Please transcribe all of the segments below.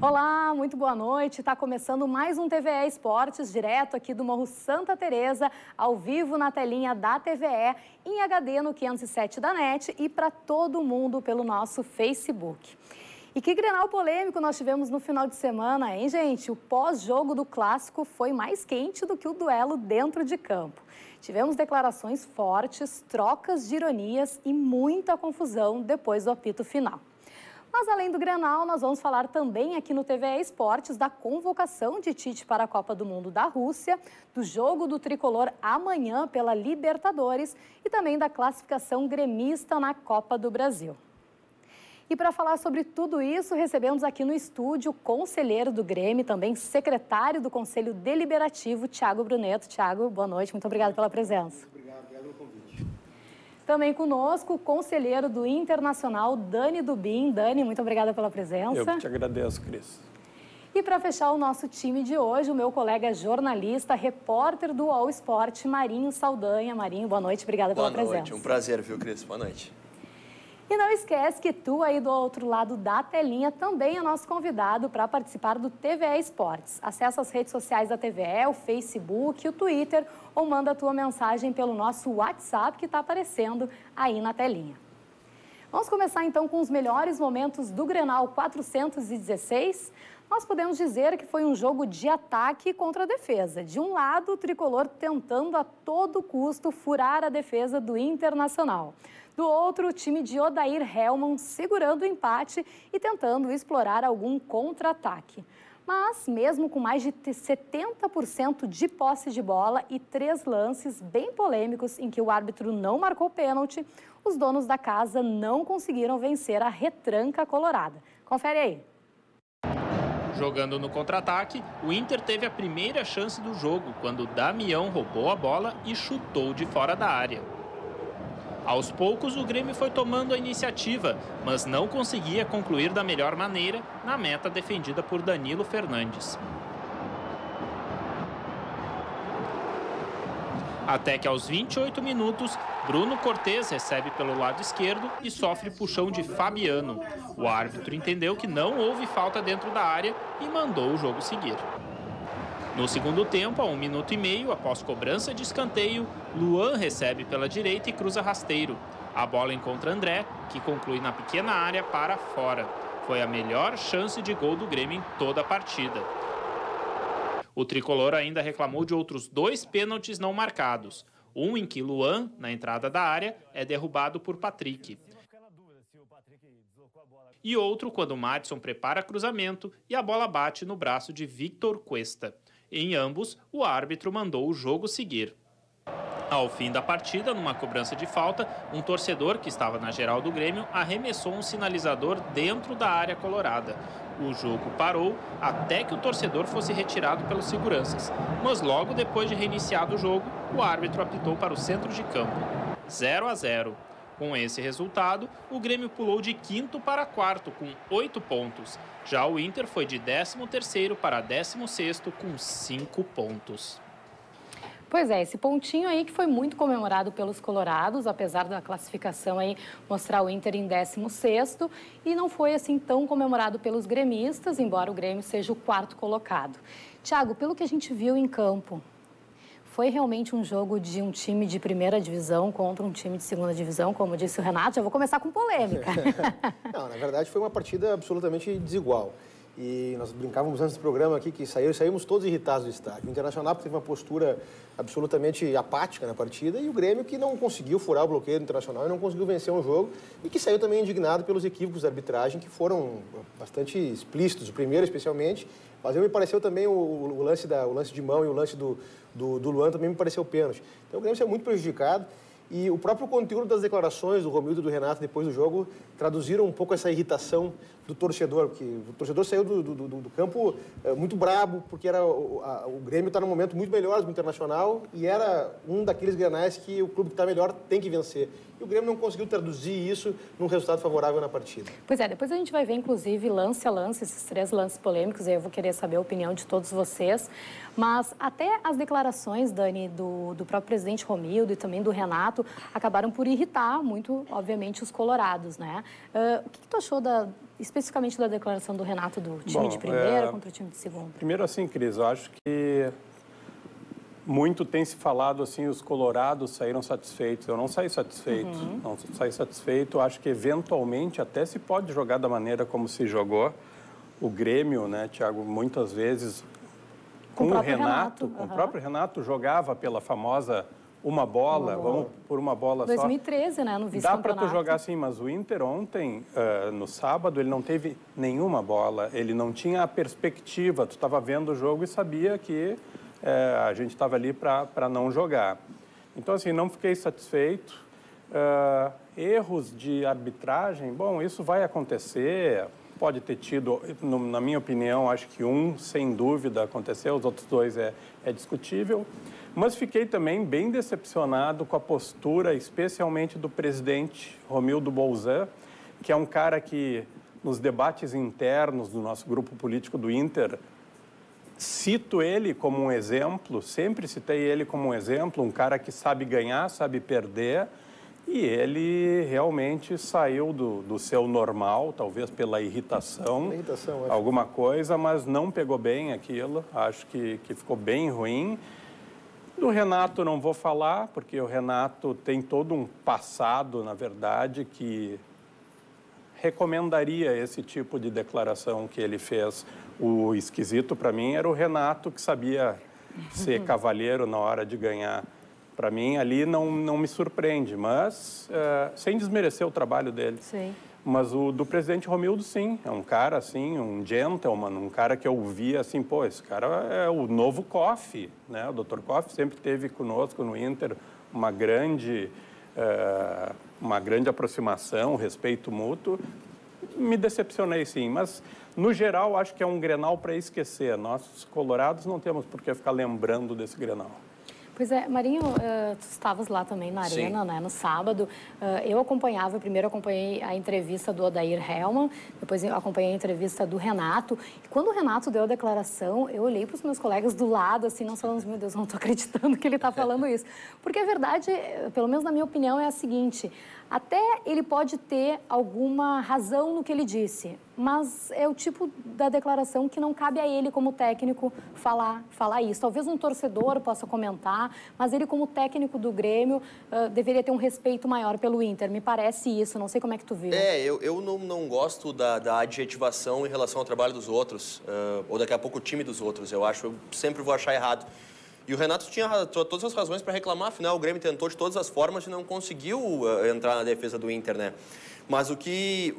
Olá, muito boa noite. Está começando mais um TVE Esportes, direto aqui do Morro Santa Teresa, ao vivo na telinha da TVE, em HD no 507 da NET e para todo mundo pelo nosso Facebook. E que Grenal polêmico nós tivemos no final de semana, hein, gente? O pós-jogo do Clássico foi mais quente do que o duelo dentro de campo. Tivemos declarações fortes, trocas de ironias e muita confusão depois do apito final. Mas além do Grenal, nós vamos falar também aqui no TVE Esportes da convocação de Tite para a Copa do Mundo da Rússia, do jogo do Tricolor amanhã pela Libertadores e também da classificação gremista na Copa do Brasil. E para falar sobre tudo isso, recebemos aqui no estúdio o conselheiro do Grêmio, também secretário do Conselho Deliberativo, Thiago Bruneto. Thiago, boa noite, muito obrigado pela presença. Obrigado pelo convite. Também conosco o conselheiro do Internacional, Dani Dubin. Dani, muito obrigada pela presença. Eu que te agradeço, Cris. E para fechar o nosso time de hoje, o meu colega jornalista, repórter do All Sport, Marinho Saldanha. Marinho, boa noite, obrigada pela presença. Boa noite, um prazer, viu, Cris? Boa noite. E não esquece que tu aí do outro lado da telinha também é nosso convidado para participar do TVE Esportes. Acesse as redes sociais da TVE, o Facebook, o Twitter ou manda a tua mensagem pelo nosso WhatsApp que está aparecendo aí na telinha. Vamos começar então com os melhores momentos do Grenal 416. Nós podemos dizer que foi um jogo de ataque contra a defesa. De um lado, o Tricolor tentando a todo custo furar a defesa do Internacional. Do outro, o time de Odair Hellmann segurando o empate e tentando explorar algum contra-ataque. Mas, mesmo com mais de 70% de posse de bola e 3 lances bem polêmicos em que o árbitro não marcou pênalti, os donos da casa não conseguiram vencer a retranca colorada. Confere aí. Jogando no contra-ataque, o Inter teve a primeira chance do jogo, quando Damião roubou a bola e chutou de fora da área. Aos poucos, o Grêmio foi tomando a iniciativa, mas não conseguia concluir da melhor maneira na meta defendida por Danilo Fernandes. Até que aos 28 minutos, Bruno Cortes recebe pelo lado esquerdo e sofre puxão de Fabiano. O árbitro entendeu que não houve falta dentro da área e mandou o jogo seguir. No segundo tempo, a 1 minuto e meio, após cobrança de escanteio, Luan recebe pela direita e cruza rasteiro. A bola encontra André, que conclui na pequena área para fora. Foi a melhor chance de gol do Grêmio em toda a partida. O Tricolor ainda reclamou de outros 2 pênaltis não marcados. Um em que Luan, na entrada da área, é derrubado por Patrick. E outro quando Madison prepara cruzamento e a bola bate no braço de Victor Cuesta. Em ambos, o árbitro mandou o jogo seguir. Ao fim da partida, numa cobrança de falta, um torcedor que estava na geral do Grêmio arremessou um sinalizador dentro da área colorada. O jogo parou até que o torcedor fosse retirado pelos seguranças. Mas logo depois de reiniciado o jogo, o árbitro apitou para o centro de campo. 0-0. Com esse resultado, o Grêmio pulou de 5º para 4º com 8 pontos. Já o Inter foi de 13º para 16º com 5 pontos. Pois é, esse pontinho aí que foi muito comemorado pelos colorados, apesar da classificação aí mostrar o Inter em 16º, e não foi assim tão comemorado pelos gremistas, embora o Grêmio seja o 4º colocado. Thiago, pelo que a gente viu em campo, foi realmente um jogo de um time de primeira divisão contra um time de segunda divisão, como disse o Renato? Já vou começar com polêmica. Não, na verdade foi uma partida absolutamente desigual. E nós brincávamos antes do programa aqui que saímos todos irritados do estádio. O Internacional teve uma postura absolutamente apática na partida e o Grêmio que não conseguiu furar o bloqueio do Internacional e não conseguiu vencer um jogo e que saiu também indignado pelos equívocos da arbitragem que foram bastante explícitos, o primeiro especialmente, mas me pareceu também o lance de mão e o lance do Luan também me pareceu pênalti. Então o Grêmio saiu muito prejudicado. E o próprio conteúdo das declarações do Romildo e do Renato depois do jogo traduziram um pouco essa irritação do torcedor, porque o torcedor saiu do campo muito brabo, porque o Grêmio está num momento muito melhor do Internacional e era um daqueles grenais que o clube que está melhor tem que vencer. E o Grêmio não conseguiu traduzir isso num resultado favorável na partida. Pois é, depois a gente vai ver, inclusive, lance a lance, esses 3 lances polêmicos, e eu vou querer saber a opinião de todos vocês. Mas até as declarações, Dani, do próprio presidente Romildo e também do Renato, acabaram por irritar muito, obviamente, os colorados, né? O que tu achou especificamente da declaração do Renato do time de primeira contra o time de segunda? Primeiro, assim, Cris, eu acho que muito tem se falado assim, os colorados saíram satisfeitos. Eu não saí satisfeito, não saí satisfeito. Acho que eventualmente até se pode jogar da maneira como se jogou. O Grêmio, né, Thiago, muitas vezes com o Renato, com o próprio Renato jogava pela famosa uma bola, vamos por uma bola 2013, só. 2013, né, no vice-campeonato. Dá para tu jogar assim, mas o Inter ontem, no sábado, ele não teve nenhuma bola, ele não tinha a perspectiva. Tu estava vendo o jogo e sabia que a gente estava ali para não jogar. Então, assim, não fiquei satisfeito. Erros de arbitragem, bom, isso vai acontecer. Pode ter tido, na minha opinião, acho que um, sem dúvida, aconteceu, os outros dois é discutível. Mas fiquei também bem decepcionado com a postura, especialmente do presidente Romildo Bolzan, que é um cara que, nos debates internos do nosso grupo político do Inter, cito ele como um exemplo, sempre citei ele como um exemplo, um cara que sabe ganhar, sabe perder. E ele realmente saiu do seu normal, talvez pela irritação, alguma coisa, mas não pegou bem aquilo. Acho que ficou bem ruim. Do Renato não vou falar, porque o Renato tem todo um passado, na verdade, que recomendaria esse tipo de declaração que ele fez. O esquisito para mim era o Renato, que sabia ser cavalheiro na hora de ganhar. Para mim, ali não me surpreende, mas sem desmerecer o trabalho dele. Sim. Mas o do presidente Romildo, sim, é um cara, assim, um gentleman, um cara que eu via, assim, pô, esse cara é o novo Koff, né? O Dr. Koff sempre esteve conosco no Inter, uma grande aproximação, respeito mútuo. Me decepcionei, sim, mas, no geral, acho que é um Grenal para esquecer. Nós, colorados, não temos por que ficar lembrando desse Grenal. Pois é, Marinho, tu estavas lá também na Arena, né, no sábado. Primeiro acompanhei a entrevista do Odair Hellmann, depois eu acompanhei a entrevista do Renato. E quando o Renato deu a declaração, eu olhei para os meus colegas do lado, assim, nós falamos, meu Deus, não estou acreditando que ele está falando isso. Porque a verdade, pelo menos na minha opinião, é a seguinte: até ele pode ter alguma razão no que ele disse, mas é o tipo da declaração que não cabe a ele, como técnico, falar isso. Talvez um torcedor possa comentar, mas ele, como técnico do Grêmio, deveria ter um respeito maior pelo Inter. Me parece isso, não sei como é que tu vê. Eu não gosto da adjetivação em relação ao trabalho dos outros, ou daqui a pouco o time dos outros. Eu sempre vou achar errado. E o Renato tinha todas as razões para reclamar, afinal o Grêmio tentou de todas as formas e não conseguiu entrar na defesa do Inter, né? Mas o que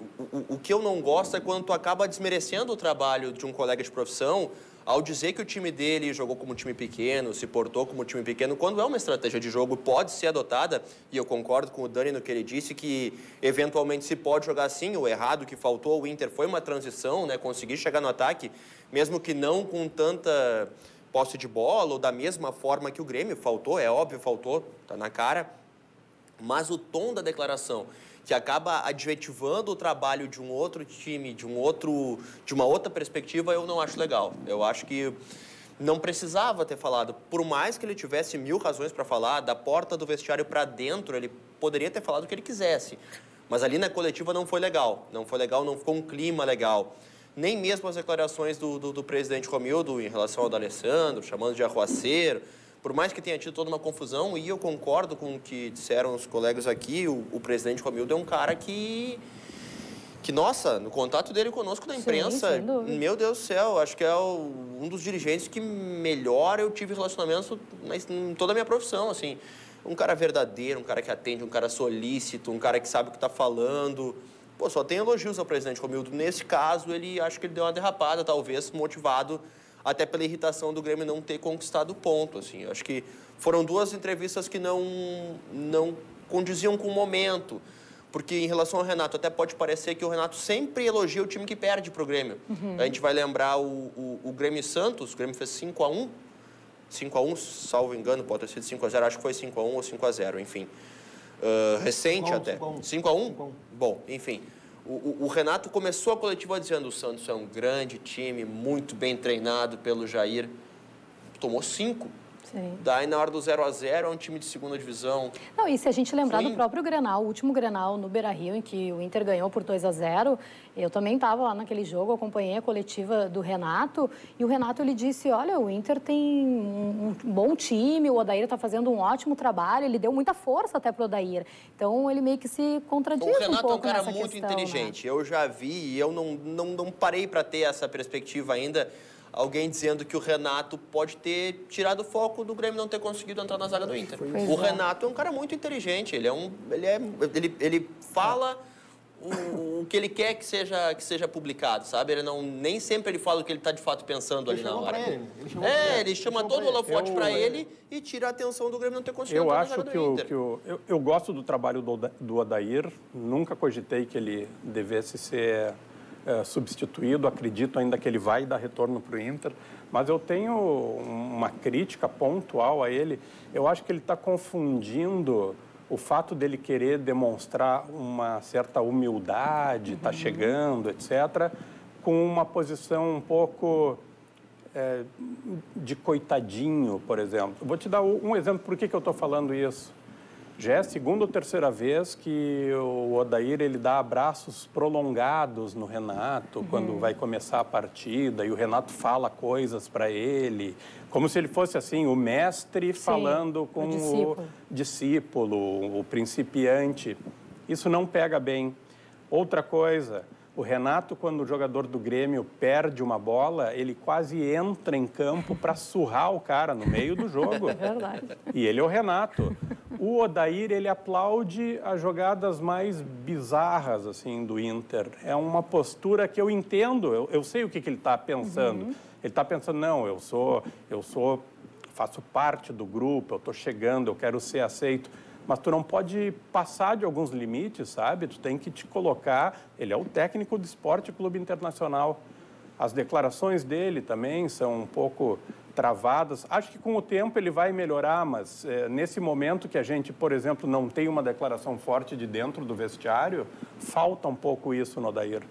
eu não gosto é quando tu acaba desmerecendo o trabalho de um colega de profissão ao dizer que o time dele jogou como time pequeno, se portou como time pequeno, quando é uma estratégia de jogo, pode ser adotada, e eu concordo com o Dani no que ele disse, que eventualmente se pode jogar assim. O errado que faltou ao Inter foi uma transição, né? Conseguir chegar no ataque, mesmo que não com tanta posse de bola ou da mesma forma que o Grêmio. Faltou, é óbvio, faltou, tá na cara. Mas o tom da declaração, que acaba adjetivando o trabalho de um outro time, de uma outra perspectiva, eu não acho legal. Eu acho que não precisava ter falado. Por mais que ele tivesse 1000 razões para falar, da porta do vestiário para dentro, ele poderia ter falado o que ele quisesse. Mas ali na coletiva não foi legal. Não foi legal, não ficou um clima legal. Nem mesmo as declarações do presidente Romildo em relação ao D'Alessandro, chamando de arruaceiro, por mais que tenha tido toda uma confusão, e eu concordo com o que disseram os colegas aqui, o presidente Romildo é um cara que, nossa, no contato dele conosco na imprensa, sim, meu Deus do céu, acho que é um dos dirigentes que melhor eu tive relacionamento em toda a minha profissão, assim. Um cara verdadeiro, um cara que atende, um cara solícito, um cara que sabe o que está falando. Pô, só tem elogios ao presidente Romildo. Nesse caso, acho que ele deu uma derrapada, talvez motivado até pela irritação do Grêmio não ter conquistado o ponto, assim. Acho que foram 2 entrevistas que não condiziam com o momento, porque em relação ao Renato, até pode parecer que o Renato sempre elogia o time que perde para o Grêmio. A gente vai lembrar o Grêmio Santos, o Grêmio fez 5-1, 5-1, salvo engano, pode ter sido 5-0, acho que foi 5-1 ou 5-0, enfim. Recente 5-1, até. 5-1? Bom, enfim. O Renato começou a coletiva dizendo: o Santos é um grande time, muito bem treinado pelo Jair. Tomou 5 Sim. Daí, na hora do 0-0, é um time de segunda divisão. Não, e se a gente lembrar do próprio Grenal, o último Grenal no Beira-Rio, em que o Inter ganhou por 2-0, eu também estava lá naquele jogo, acompanhei a coletiva do Renato, e o Renato, ele disse, olha, o Inter tem um bom time, o Odair está fazendo um ótimo trabalho, ele deu muita força até pro Odair. Então, ele meio que se contradiz um pouco nessa questão. O Renato é um cara muito inteligente, né? Eu já vi, e eu não parei para ter essa perspectiva ainda, alguém dizendo que o Renato pode ter tirado o foco do Grêmio não ter conseguido entrar na zaga do Inter. O Renato é um cara muito inteligente, ele fala o que ele quer que seja publicado, sabe? Nem sempre ele fala o que ele está de fato pensando ali na hora. Ele chama todo o holofote para ele e tira a atenção do Grêmio não ter conseguido entrar na zaga do Inter. Eu gosto do trabalho do Odair, nunca cogitei que ele devesse ser substituído, acredito ainda que ele vai dar retorno para o Inter, mas eu tenho uma crítica pontual a ele. Eu acho que ele está confundindo o fato dele querer demonstrar uma certa humildade, está chegando, etc., com uma posição um pouco de coitadinho, por exemplo. Vou te dar um exemplo por que eu estou falando isso. Já é a segunda ou terceira vez que o Odair ele dá abraços prolongados no Renato quando vai começar a partida e o Renato fala coisas para ele, como se ele fosse assim o mestre falando com o discípulo, o principiante. Isso não pega bem. Outra coisa, o Renato, quando o jogador do Grêmio perde uma bola, ele quase entra em campo para surrar o cara no meio do jogo. É verdade. E ele é o Renato. O Odair, ele aplaude as jogadas mais bizarras, assim, do Inter. É uma postura que eu entendo, eu sei o que ele está pensando. Ele está pensando, não, faço parte do grupo, eu estou chegando, eu quero ser aceito. Mas tu não pode passar de alguns limites, sabe? Tu tem que te colocar... Ele é o técnico do Esporte Clube Internacional. As declarações dele também são um pouco travadas. Acho que com o tempo ele vai melhorar, mas nesse momento que a gente, por exemplo, não tem uma declaração forte de dentro do vestiário, falta um pouco isso no Odair.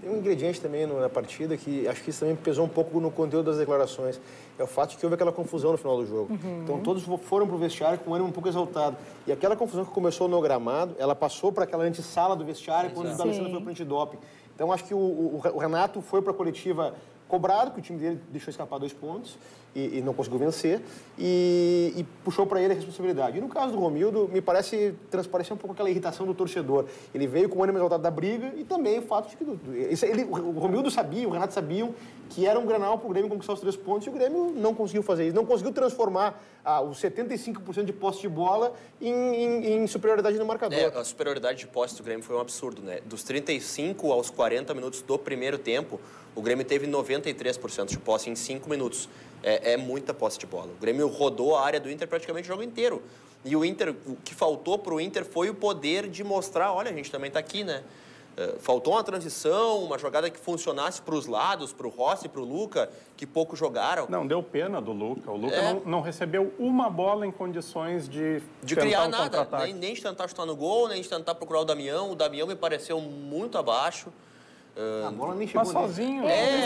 Tem um ingrediente também na partida que acho que isso também pesou um pouco no conteúdo das declarações. É o fato de que houve aquela confusão no final do jogo. Então todos foram para o vestiário com o ânimo um pouco exaltado. E aquela confusão que começou no gramado, ela passou para aquela antessala do vestiário quando o D'Alessandro foi para o antidoping. Então acho que o Renato foi para a coletiva cobrado, que o time dele deixou escapar 2 pontos e não conseguiu vencer, e puxou para ele a responsabilidade. E no caso do Romildo, me parece transparecer um pouco aquela irritação do torcedor. Ele veio com o ânimo exaltado da briga e também o fato de que o Romildo sabia, o Renato sabiam que era um Grenal para o Grêmio conquistar os 3 pontos e o Grêmio não conseguiu fazer isso, não conseguiu transformar os 75% de posse de bola em superioridade no marcador. A superioridade de posse do Grêmio foi um absurdo, né? Dos 35 aos 40 minutos do primeiro tempo, o Grêmio teve 93% de posse em 5 minutos. É muita posse de bola. O Grêmio rodou a área do Inter praticamente o jogo inteiro. E o que faltou para o Inter foi o poder de mostrar, olha, a gente também está aqui, né? Faltou uma transição, uma jogada que funcionasse para os lados, para o Rossi, para o Luca, que pouco jogaram. Não, deu pena do Luca. O Luca não recebeu uma bola em condições de criar nada, nem de tentar chutar no gol, nem de tentar procurar o Damião. O Damião me pareceu muito abaixo. A bola nem chegou sozinho.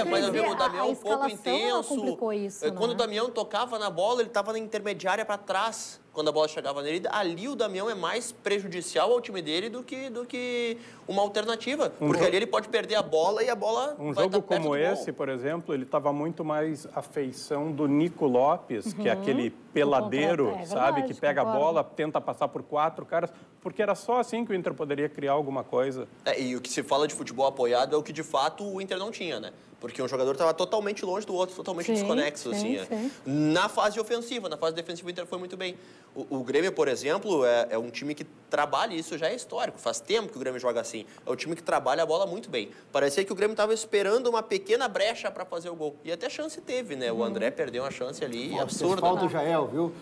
Mas o Damião um pouco intenso. Isso, quando o Damião tocava na bola, ele estava na intermediária para trás. Quando a bola chegava nele, ali o Damião é mais prejudicial ao time dele do que uma alternativa. Porque ali ele pode perder a bola e a bola vai jogo como esse, por exemplo, ele estava muito mais à feição do Nico Lopes, que é aquele peladeiro, sabe? Que pega a bola, tenta passar por 4 caras, porque era só assim que o Inter poderia criar alguma coisa. E o que se fala de futebol apoiado é o que, de fato, o Inter não tinha, né? Porque um jogador estava totalmente longe do outro, totalmente desconexo, assim. Na fase ofensiva, na fase defensiva, o Inter foi muito bem. O Grêmio, por exemplo, é um time que trabalha, isso já é histórico, faz tempo que o Grêmio joga assim. É um time que trabalha a bola muito bem. Parecia que o Grêmio estava esperando uma pequena brecha para fazer o gol. E até chance teve, né? O André perdeu uma chance ali absurda. Fez falta o Jael, viu?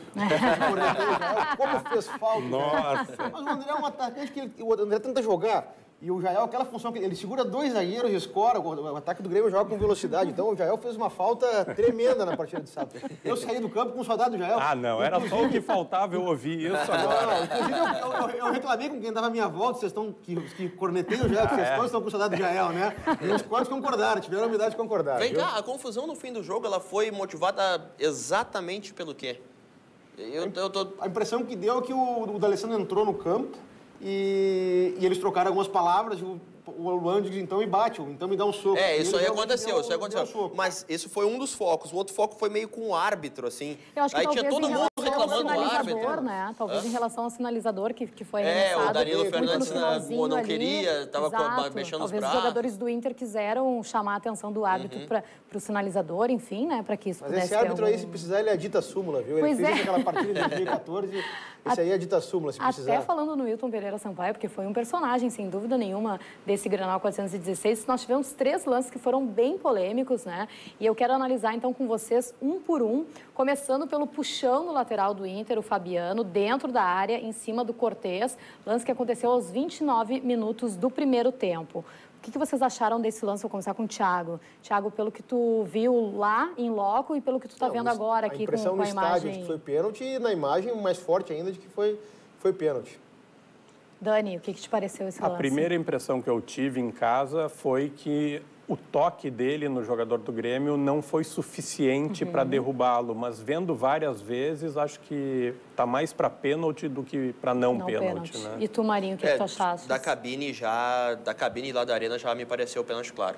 Como fez falta. Nossa! Mas o André é um atacante que o André tenta jogar. E o Jael, aquela função que ele segura 2 zagueiros e escora, o ataque do Grêmio joga com velocidade. Então o Jael fez uma falta tremenda na partida de sábado. Eu saí do campo com um saudade do Jael. Ah, não, era só o que faltava eu ouvir isso agora. Inclusive, eu reclamei com quem dava à minha volta, vocês estão que corneteiam o Jael, que vocês todos estão com saudade do Jael, né? E uns quantos concordaram, tiveram a humildade de concordar. Vem cá, a confusão no fim do jogo, ela foi motivada exatamente pelo quê? A impressão que deu é que o D'Alessandro entrou no campo e eles trocaram algumas palavras, o Luan diz, então me bate, então me dá um soco. Isso aí aconteceu, Mas esse foi um dos focos. O outro foco foi meio com o árbitro, assim. Eu acho que aí tinha todo mundo reclamando do árbitro. Né? Talvez em relação ao sinalizador que foi arremessado. O Danilo Fernandes não queria, estava mexendo os braços. Talvez os jogadores do Inter quiseram chamar a atenção do árbitro para o sinalizador, enfim, né? Para que isso pudesse ter esse árbitro aí, se precisar, ele é dita súmula, viu? Ele fez aquela partida de 2014... Esse aí é dita súmula, se precisar. Até falando no Wilton Pereira Sampaio, porque foi um personagem, sem dúvida nenhuma, desse Grenal 416. Nós tivemos 3 lances que foram bem polêmicos, né? E eu quero analisar, então, com vocês, um por um, começando pelo puxão no lateral do Inter, o Fabiano, dentro da área, em cima do Cortez. Lance que aconteceu aos 29 minutos do primeiro tempo. O que vocês acharam desse lance? Vou começar com o Thiago. Thiago, pelo que tu viu lá, em loco, e pelo que tu está vendo agora aqui com a imagem... A impressão no estádio de que foi pênalti, e na imagem mais forte ainda de que foi pênalti. Dani, o que te pareceu esse lance? A primeira impressão que eu tive em casa foi que o toque dele no jogador do Grêmio não foi suficiente para derrubá-lo, mas vendo várias vezes, acho que está mais para pênalti do que para não pênalti. Né? E tu, Marinho, o que tu achaste? Da cabine lá da arena já me pareceu pênalti claro.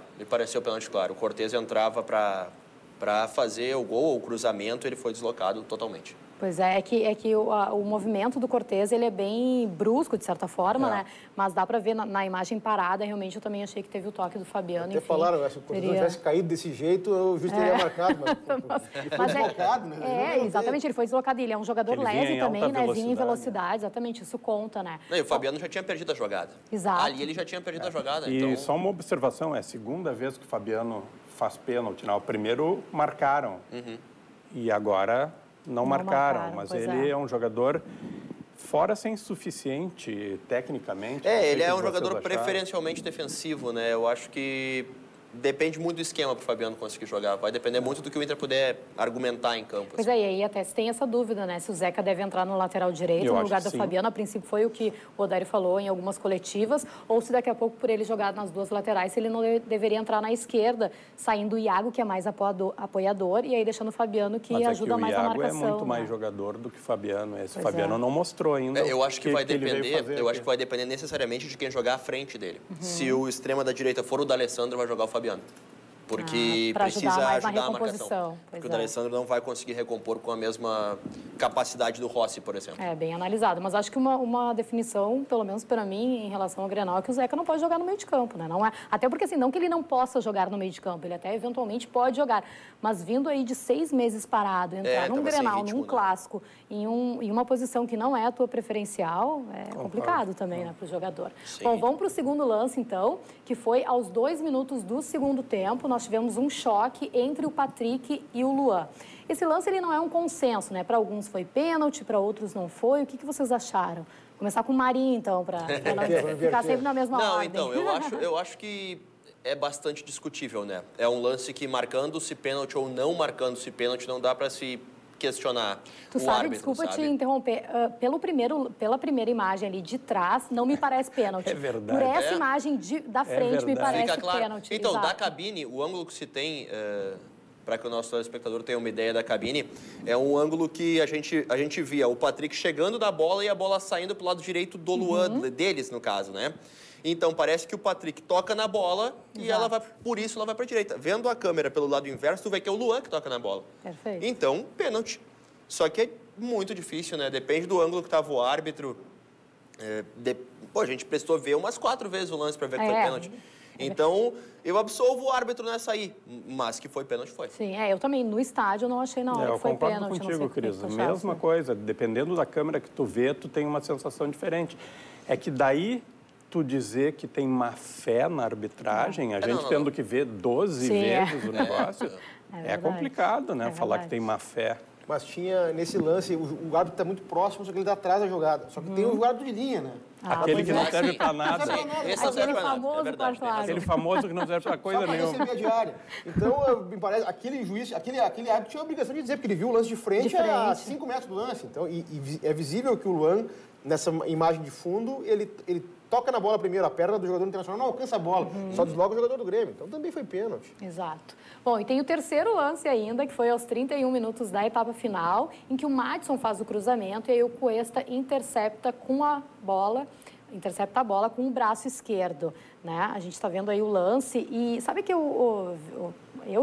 O Cortez entrava para fazer o gol, o cruzamento, ele foi deslocado totalmente. Pois é, que o movimento do Cortez, ele é bem brusco, de certa forma, né? Mas dá para ver na imagem parada, realmente eu também achei que teve o toque do Fabiano, Até falaram, se o Cortez tivesse caído desse jeito, o juiz teria marcado, mas ele foi deslocado, né? Exatamente, ele foi deslocado, ele é um jogador leve também, né? Vinha em velocidade, exatamente, isso conta, né? Não, e o Fabiano já tinha perdido a jogada. Exato. Ali ele já tinha perdido a jogada, E então... só uma observação, é a segunda vez que o Fabiano faz pênalti, né? O primeiro marcaram, e agora... Não marcaram, mas ele é um jogador fora ser insuficiente tecnicamente. Ele é um jogador preferencialmente defensivo, né? Eu acho que depende muito do esquema para o Fabiano conseguir jogar. Vai depender muito do que o Inter puder argumentar em campo. Pois é, e aí até se tem essa dúvida, né? Se o Zeca deve entrar no lateral direito, no lugar do Fabiano. A princípio foi o que o Odair falou em algumas coletivas. Ou se daqui a pouco, por ele jogar nas duas laterais, se ele não deveria entrar na esquerda, saindo o Iago, que é mais apoiador, e aí deixando o Fabiano, que ajuda mais na marcação. O Iago é muito mais jogador do que o Fabiano. Esse Fabiano não mostrou ainda. Eu acho que vai depender necessariamente de quem jogar à frente dele. Se o extrema da direita for o D'Alessandro, vai jogar o Fabiano. Porque precisa ajudar a marcação. Porque o D'Alessandro não vai conseguir recompor com a mesma capacidade do Rossi, por exemplo. É, bem analisado. Mas acho que uma definição, pelo menos para mim, em relação ao Grenal, é que o Zeca não pode jogar no meio de campo, né? Não é, até porque, assim, não que ele não possa jogar no meio de campo, ele até eventualmente pode jogar. Mas vindo aí de 6 meses parado, entrar num Grenal, num clássico, em uma posição que não é a tua preferencial, é complicado também, né, para o jogador. Sim. Bom, vamos para o segundo lance, então, que foi aos 2 minutos do segundo tempo. Nós tivemos um choque entre o Patrick e o Luan. Esse lance, ele não é um consenso, né? Para alguns foi pênalti, para outros não foi. O que vocês acharam? Vou começar com o Marinho, então, para ficar sempre na mesma ordem. Não, então, eu acho que é bastante discutível, né? É um lance que, marcando-se pênalti ou não marcando-se pênalti, não dá para se questionar o árbitro, desculpa te interromper, pela primeira imagem ali de trás, não me parece pênalti. É verdade. Por essa imagem da frente, me parece pênalti. Então, da cabine, o ângulo que se tem, para que o nosso telespectador tenha uma ideia da cabine, é um ângulo que a gente via o Patrick chegando da bola e a bola saindo para o lado direito do Luan, deles, no caso, né? Então, parece que o Patrick toca na bola e por isso ela vai para a direita. Vendo a câmera pelo lado inverso, tu vê que é o Luan que toca na bola. Perfeito. Então, pênalti. Só que é muito difícil, né? Depende do ângulo que estava o árbitro. A gente prestou ver umas 4 vezes o lance para ver que foi pênalti. Então, eu absolvo o árbitro nessa aí, mas que foi pênalti, foi. Sim, eu também, no estádio, não achei na hora que foi pênalti. Eu concordo contigo, Cris. Mesma coisa, dependendo da câmera que tu vê, tu tem uma sensação diferente. É que daí... tu dizer que tem má fé na arbitragem, a gente tendo que ver 12 vezes o negócio, é complicado, né? Falar que tem má fé. mas tinha nesse lance, o árbitro está muito próximo, só que ele está atrás da jogada. Só que tem o árbitro de linha, né? Aquele que não serve para nada. Esse não serve pra nada, famoso é verdade, tem razão. Aquele famoso que não serve para coisa Só para nenhuma. receber a diária. Então, me parece, aquele juiz, aquele árbitro tinha a obrigação de dizer, porque ele viu o lance de frente a 5 metros do lance. Então, e é visível que o Luan, nessa imagem de fundo, ele toca na bola primeiro, a perna do jogador internacional não alcança a bola, só desloca o jogador do Grêmio. Então, também foi pênalti. Exato. Bom, e tem o terceiro lance ainda, que foi aos 31 minutos da etapa final, em que o Madison faz o cruzamento e aí o Cuesta intercepta a bola com o braço esquerdo, né? A gente está vendo aí o lance e sabe que eu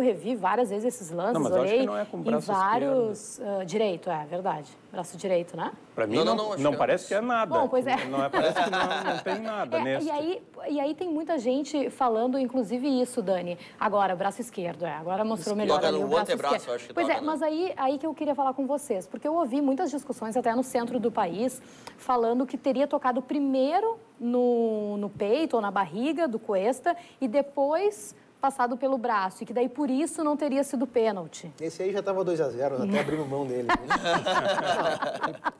revi várias vezes esses lances, Não, mas eu acho que não é com o braço em vários... direito, é verdade. Braço direito, né? Para mim não parece que é nada. Bom, pois é. Parece que não tem nada nesse. E aí tem muita gente falando, inclusive isso, Dani. Agora, braço esquerdo, agora mostrou melhor ali o braço esquerdo. Acho que pois toca, é, mas aí que eu queria falar com vocês, porque eu ouvi muitas discussões até no centro do país, falando que teria tocado primeiro no peito ou na barriga do Cuesta e depois passado pelo braço, e que daí por isso não teria sido pênalti. Esse aí já estava 2-0, até abrindo mão dele.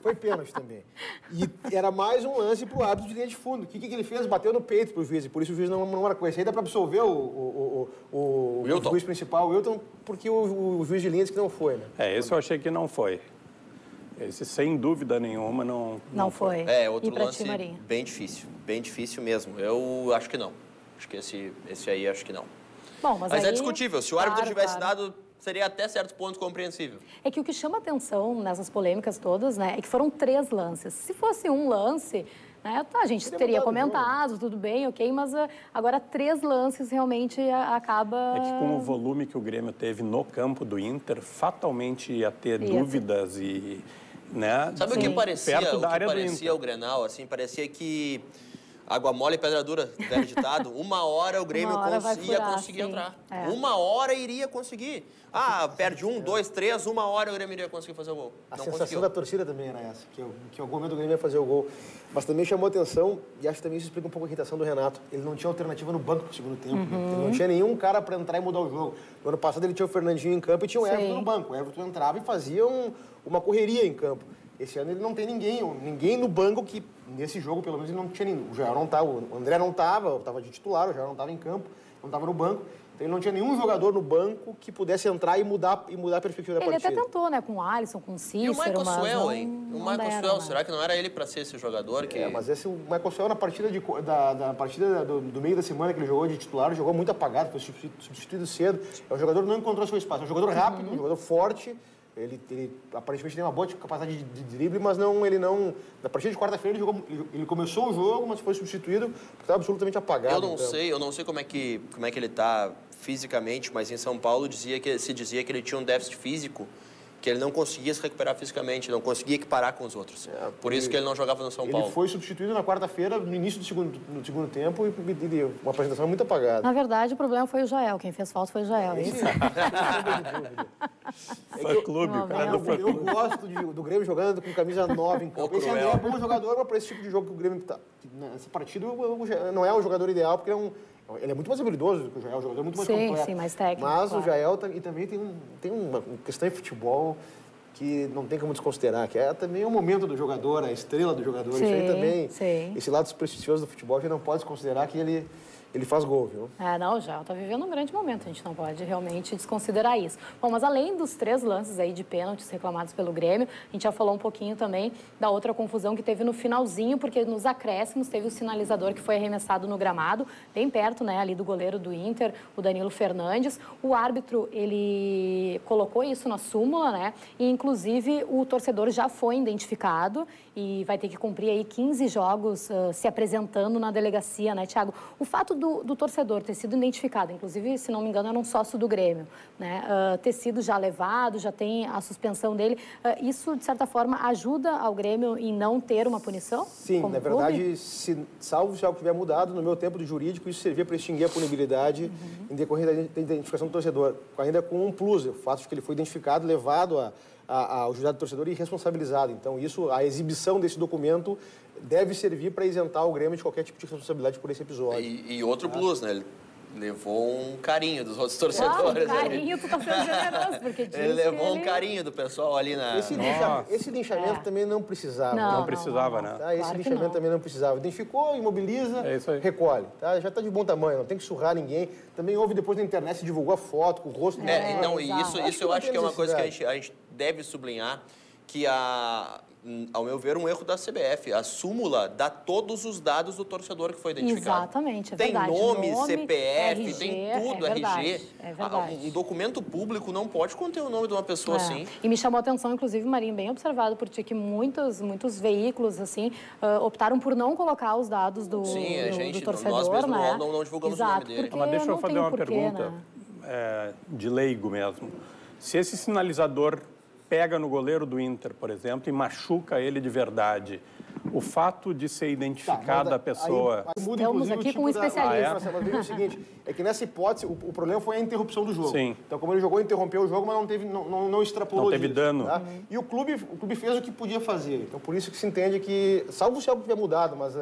Foi pênalti também. E era mais um lance para o árbitro de linha de fundo. O que ele fez? Bateu no peito para o juiz, e por isso o juiz não marcou. Esse aí dá para absolver o juiz principal, o Wilton, porque o juiz de linha disse que não foi, né? Esse eu achei que não foi. Esse, sem dúvida nenhuma, não foi. Outro lance bem difícil mesmo. Eu acho que não. Acho que esse aí, acho que não. Bom, mas aí, é discutível. Se o árbitro tivesse dado, seria até certos pontos compreensível. É que o que chama atenção nessas polêmicas todas, né, é que foram 3 lances. Se fosse um lance, né, a gente teria comentado, tudo bem, ok, mas agora 3 lances realmente acaba... É que com o volume que o Grêmio teve no campo do Inter, fatalmente ia ter dúvidas e... Né, sabe o que parecia? Perto da área do Inter. Parecia o Grenal, assim, parecia que... Água mole e pedra dura, velho ditado. Uma hora o Grêmio ia conseguir entrar. Uma hora iria conseguir. Perde 1, 2, 3, uma hora o Grêmio iria conseguir fazer o gol. A sensação da torcida também era essa, que em algum momento o Grêmio ia fazer o gol. Mas também chamou atenção, e acho que também isso explica um pouco a irritação do Renato. Ele não tinha alternativa no banco pro segundo tempo. Ele não tinha nenhum cara para entrar e mudar o jogo. No ano passado ele tinha o Fernandinho em campo e tinha o Everton no banco. O Everton entrava e fazia uma correria em campo. Esse ano ele não tem ninguém no banco que, nesse jogo, pelo menos, ele não tinha ninguém. O Joel não estava, o André não estava de titular, o Joel não estava em campo, não estava no banco. Então ele não tinha nenhum jogador no banco que pudesse entrar e mudar a perspectiva da partida. Ele até tentou, né, com o Alisson, com o Cícero, e o Michael Suel, hein? O Michael Suel, será que não era ele para ser esse jogador? Mas o Michael Suel, na partida, da partida do meio da semana que ele jogou de titular, jogou muito apagado, foi substituído cedo. É um jogador que não encontrou seu espaço. É um jogador rápido, um jogador forte. Ele aparentemente tem uma boa capacidade de drible, mas ele não... Na partida de quarta-feira ele começou o jogo, mas foi substituído porque estava absolutamente apagado. Eu não sei como é que ele está fisicamente, mas em São Paulo se dizia que ele tinha um déficit físico, que ele não conseguia se recuperar fisicamente, não conseguia equiparar com os outros. Por isso que ele não jogava no São Paulo. Ele foi substituído na quarta-feira, no início do segundo tempo, e uma apresentação muito apagada. Na verdade, o problema foi o Joel. Quem fez falta foi o Joel, é isso? Fã-clube, o cara do fã-clube. Eu gosto do Grêmio jogando com camisa 9 em campo. Esse é um bom jogador, mas para esse tipo de jogo que o Grêmio está... Nessa partida não é o jogador ideal, porque ele é muito mais habilidoso do que o Jael, é um jogador muito mais completo. Sim, mais técnico. Mas o Jael também tem uma questão em futebol que não tem como desconsiderar, que é também o momento do jogador, a estrela do jogador. Isso aí também, esse lado supersticioso do futebol, a gente não pode desconsiderar que ele faz gol, viu? Não, já está vivendo um grande momento, a gente não pode realmente desconsiderar isso. Bom, mas além dos 3 lances aí de pênaltis reclamados pelo Grêmio, a gente já falou um pouquinho também da outra confusão que teve no finalzinho, porque nos acréscimos teve o sinalizador que foi arremessado no gramado, bem perto, né, ali do goleiro do Inter, o Danilo Fernandes. O árbitro, ele colocou isso na súmula, né, e inclusive o torcedor já foi identificado e vai ter que cumprir aí 15 jogos se apresentando na delegacia, né, Thiago? O fato do torcedor ter sido identificado, inclusive, se não me engano, era um sócio do Grêmio, né? Ter sido já levado, já tem a suspensão dele, isso, de certa forma, ajuda ao Grêmio em não ter uma punição? Sim, na verdade, salvo se algo tiver mudado, no meu tempo de jurídico, isso servia para extinguir a punibilidade em decorrer da identificação do torcedor, ainda com um plus, o fato de que ele foi identificado, levado ao juizado do torcedor e responsabilizado. Então, a exibição desse documento deve servir para isentar o Grêmio de qualquer tipo de responsabilidade por esse episódio. E outro plus, né? levou um carinho dos outros torcedores. Um carinho, tu tá sendo generoso, porque diz ele levou que um carinho do pessoal ali na... Esse linchamento também não precisava. Não precisava, né? Tá? Esse linchamento também não precisava. Identificou, imobiliza, recolhe. Tá? Já está de bom tamanho, não tem que surrar ninguém. Também houve depois na internet, se divulgou a foto com o rosto. Isso eu acho que é uma coisa que a gente deve sublinhar, que ao meu ver, um erro da CBF. A súmula dá todos os dados do torcedor que foi identificado. Exatamente, é tem verdade. Nome, CPF, RG, tem tudo, RG. É verdade. Um documento público não pode conter o nome de uma pessoa assim. E me chamou a atenção, inclusive, Marinho, bem observado por ti, que muitos veículos, assim, optaram por não colocar os dados do torcedor, nós mesmos né? não divulgamos Exato, o nome dele. Mas deixa eu fazer uma porquê, pergunta de leigo mesmo. Se esse sinalizador pega no goleiro do Inter, por exemplo, e machuca ele de verdade, o fato de ser identificada a pessoa... Estamos aqui com um especialista. Mas o seguinte, é que nessa hipótese, o problema foi a interrupção do jogo. Sim. Então, como ele jogou, interrompeu o jogo, mas não extrapolou. Não teve disso, dano. Tá? E o clube fez o que podia fazer. Então, por isso que se entende que, salvo se algo tiver mudado, mas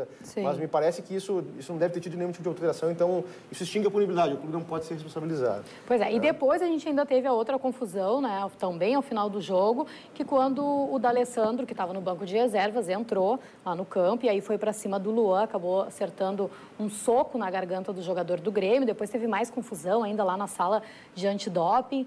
me parece que isso não deve ter tido nenhum tipo de alteração, então isso extingue a punibilidade, o clube não pode ser responsabilizado. Pois é, e depois a gente ainda teve a outra confusão, né, também ao final do jogo, que quando o D'Alessandro, que estava no banco de reservas, entrou lá no campo e aí foi para cima do Luan, acabou acertando um soco na garganta do jogador do Grêmio. Depois teve mais confusão ainda lá na sala de antidoping.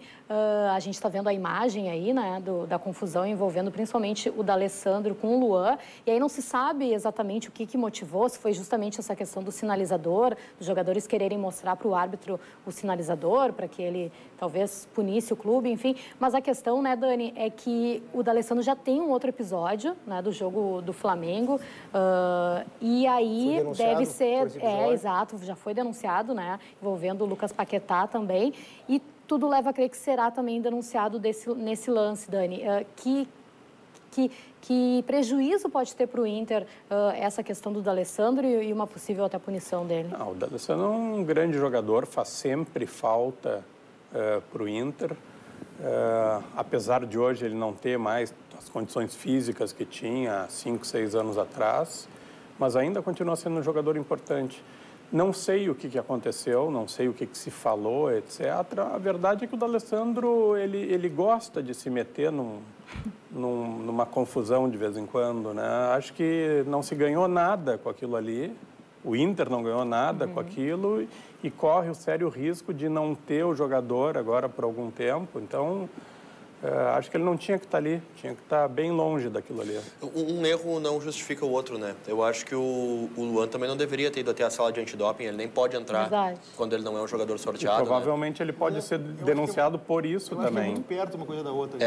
A gente está vendo a imagem aí, né, da confusão envolvendo principalmente o D'Alessandro com o Luan. E aí não se sabe exatamente o que motivou, se foi justamente essa questão do sinalizador, dos jogadores quererem mostrar para o árbitro o sinalizador, para que ele talvez punisse o clube, enfim. Mas a questão, né, Dani, é que o D'Alessandro já tem um outro episódio, né, do jogo do Flamengo. E aí deve ser... exato, já foi denunciado, né, envolvendo o Lucas Paquetá também. E tudo leva a crer que será também denunciado nesse lance, Dani. Que prejuízo pode ter para o Inter essa questão do D'Alessandro e uma possível até punição dele? Não, o D'Alessandro é um grande jogador, faz sempre falta para o Inter. Apesar de hoje ele não ter mais as condições físicas que tinha há 5, 6 anos atrás, mas ainda continua sendo um jogador importante. Não sei o que aconteceu, não sei o que se falou, etc. A verdade é que o D'Alessandro, ele gosta de se meter numa confusão de vez em quando, né? Acho que não se ganhou nada com aquilo ali. O Inter não ganhou nada com aquilo e corre o sério risco de não ter o jogador agora por algum tempo. Então, acho que ele não tinha que estar ali, tinha que estar bem longe daquilo ali. Um erro não justifica o outro, né? Eu acho que o Luan também não deveria ter ido até a sala de antidoping, ele nem pode entrar quando ele não é um jogador sorteado. E provavelmente ele pode ser denunciado por isso também. Acho que é muito perto uma coisa da outra.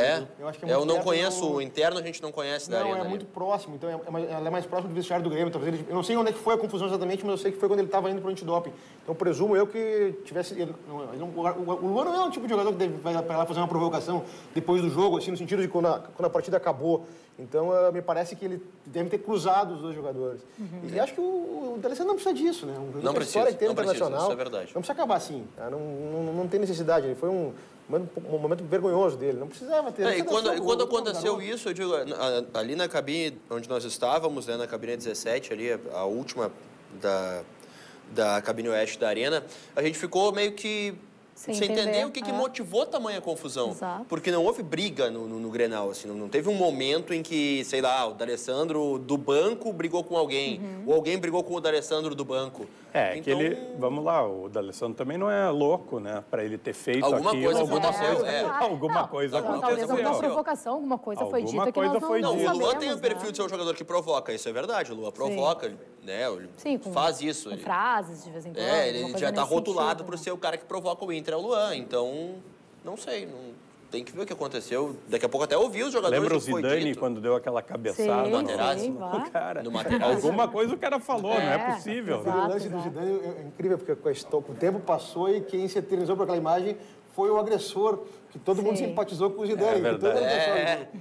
Eu não conheço o interno, a gente não conhece da arena. Não, é muito próximo, então ela é mais próximo do vestiário do Grêmio. Talvez eu não sei onde é que foi a confusão exatamente, mas eu sei que foi quando ele estava indo para o antidoping. Então presumo eu que tivesse... O Luan não é um tipo de jogador que vai para lá fazer uma provocação depois do jogo, assim, no sentido de quando a partida acabou. Então, me parece que ele deve ter cruzado os dois jogadores. E acho que o D'Alessandro não precisa disso, né? Não precisa, internacional, isso é verdade. Não precisa acabar assim. Tá? Não tem necessidade. Ele foi um momento vergonhoso dele. Não precisava ter... E quando aconteceu isso, eu digo, ali na cabine onde nós estávamos, né, na cabine 17, ali, a última da cabine oeste da arena, a gente ficou meio que... Sem entender o que motivou tamanha confusão. Exato. Porque não houve briga no Grenal, assim, não teve um momento em que, sei lá, o D'Alessandro do banco brigou com alguém, ou alguém brigou com o D'Alessandro do banco. Então, que ele, vamos lá, o D'Alessandro também não é louco, né, para ele ter feito alguma aquilo. Coisa alguma coisa aconteceu. Talvez alguma provocação, alguma coisa foi dita que nós não o sabemos, Luan tem o perfil de ser um jogador que provoca, isso é verdade, o Luan provoca, né, ele faz isso. Com frases de vez em quando. Ele já está rotulado por ser o cara que provoca o Inter, é o Luan, então, não sei, tem que ver o que aconteceu. Daqui a pouco até ouvir os jogadores. Lembra o Zidane quando deu aquela cabeçada no cara? Alguma coisa o cara falou, não é possível. O lance do Zidane é incrível, porque o tempo passou e quem se eternizou por aquela imagem foi o agressor, que todo mundo simpatizou com o Zidane.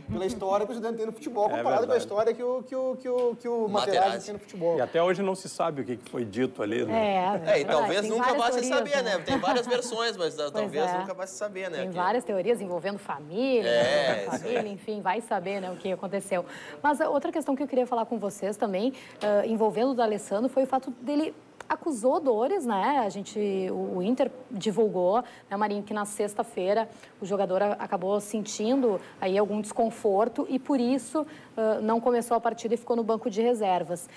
Pela história que o Zidane tem no futebol, comparado com a história que o Materazzi tem no futebol. E até hoje não se sabe o que foi dito ali, né? E talvez nunca vá se saber, né? Tem várias versões, mas talvez nunca vá se saber, né? Tem várias teorias envolvendo família, enfim, vai saber, né, o que aconteceu. Mas outra questão que eu queria falar com vocês também, envolvendo o D'Alessandro, foi o fato dele acusou dores, né? O Inter divulgou, né, Marinho, que na sexta-feira o jogador acabou sentindo aí algum desconforto e por isso não começou a partida e ficou no banco de reservas.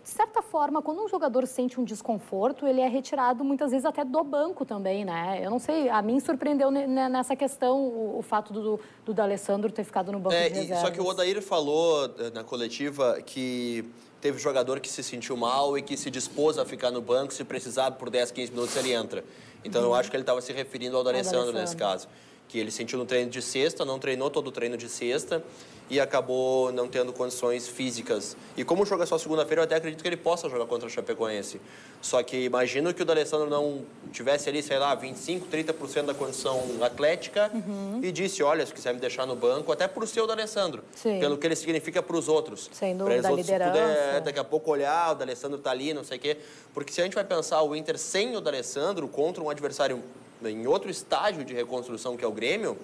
De certa forma, quando um jogador sente um desconforto, ele é retirado muitas vezes até do banco também, né? Eu não sei, a mim surpreendeu nessa questão o fato do D'Alessandro ter ficado no banco de reservas. Só que o Odair falou na coletiva que teve jogador que se sentiu mal e que se dispôs a ficar no banco, se precisar por 10, 15 minutos ele entra. Então eu acho que ele estava se referindo ao D'Alessandro nesse caso. Que ele sentiu no treino de sexta, não treinou todo o treino de sexta e acabou não tendo condições físicas. E como joga só segunda-feira, eu até acredito que ele possa jogar contra o Chapecoense. Só que imagino que o D'Alessandro não tivesse ali, sei lá, 25%, 30% da condição atlética e disse, olha, se quiser me deixar no banco, até por ser o D'Alessandro, pelo que ele significa para os outros. Sem dúvida, da liderança. Puder, daqui a pouco olhar, o D'Alessandro está ali, não sei o quê. Porque se a gente vai pensar o Inter sem o D'Alessandro contra um adversário em outro estágio de reconstrução que é o Grêmio,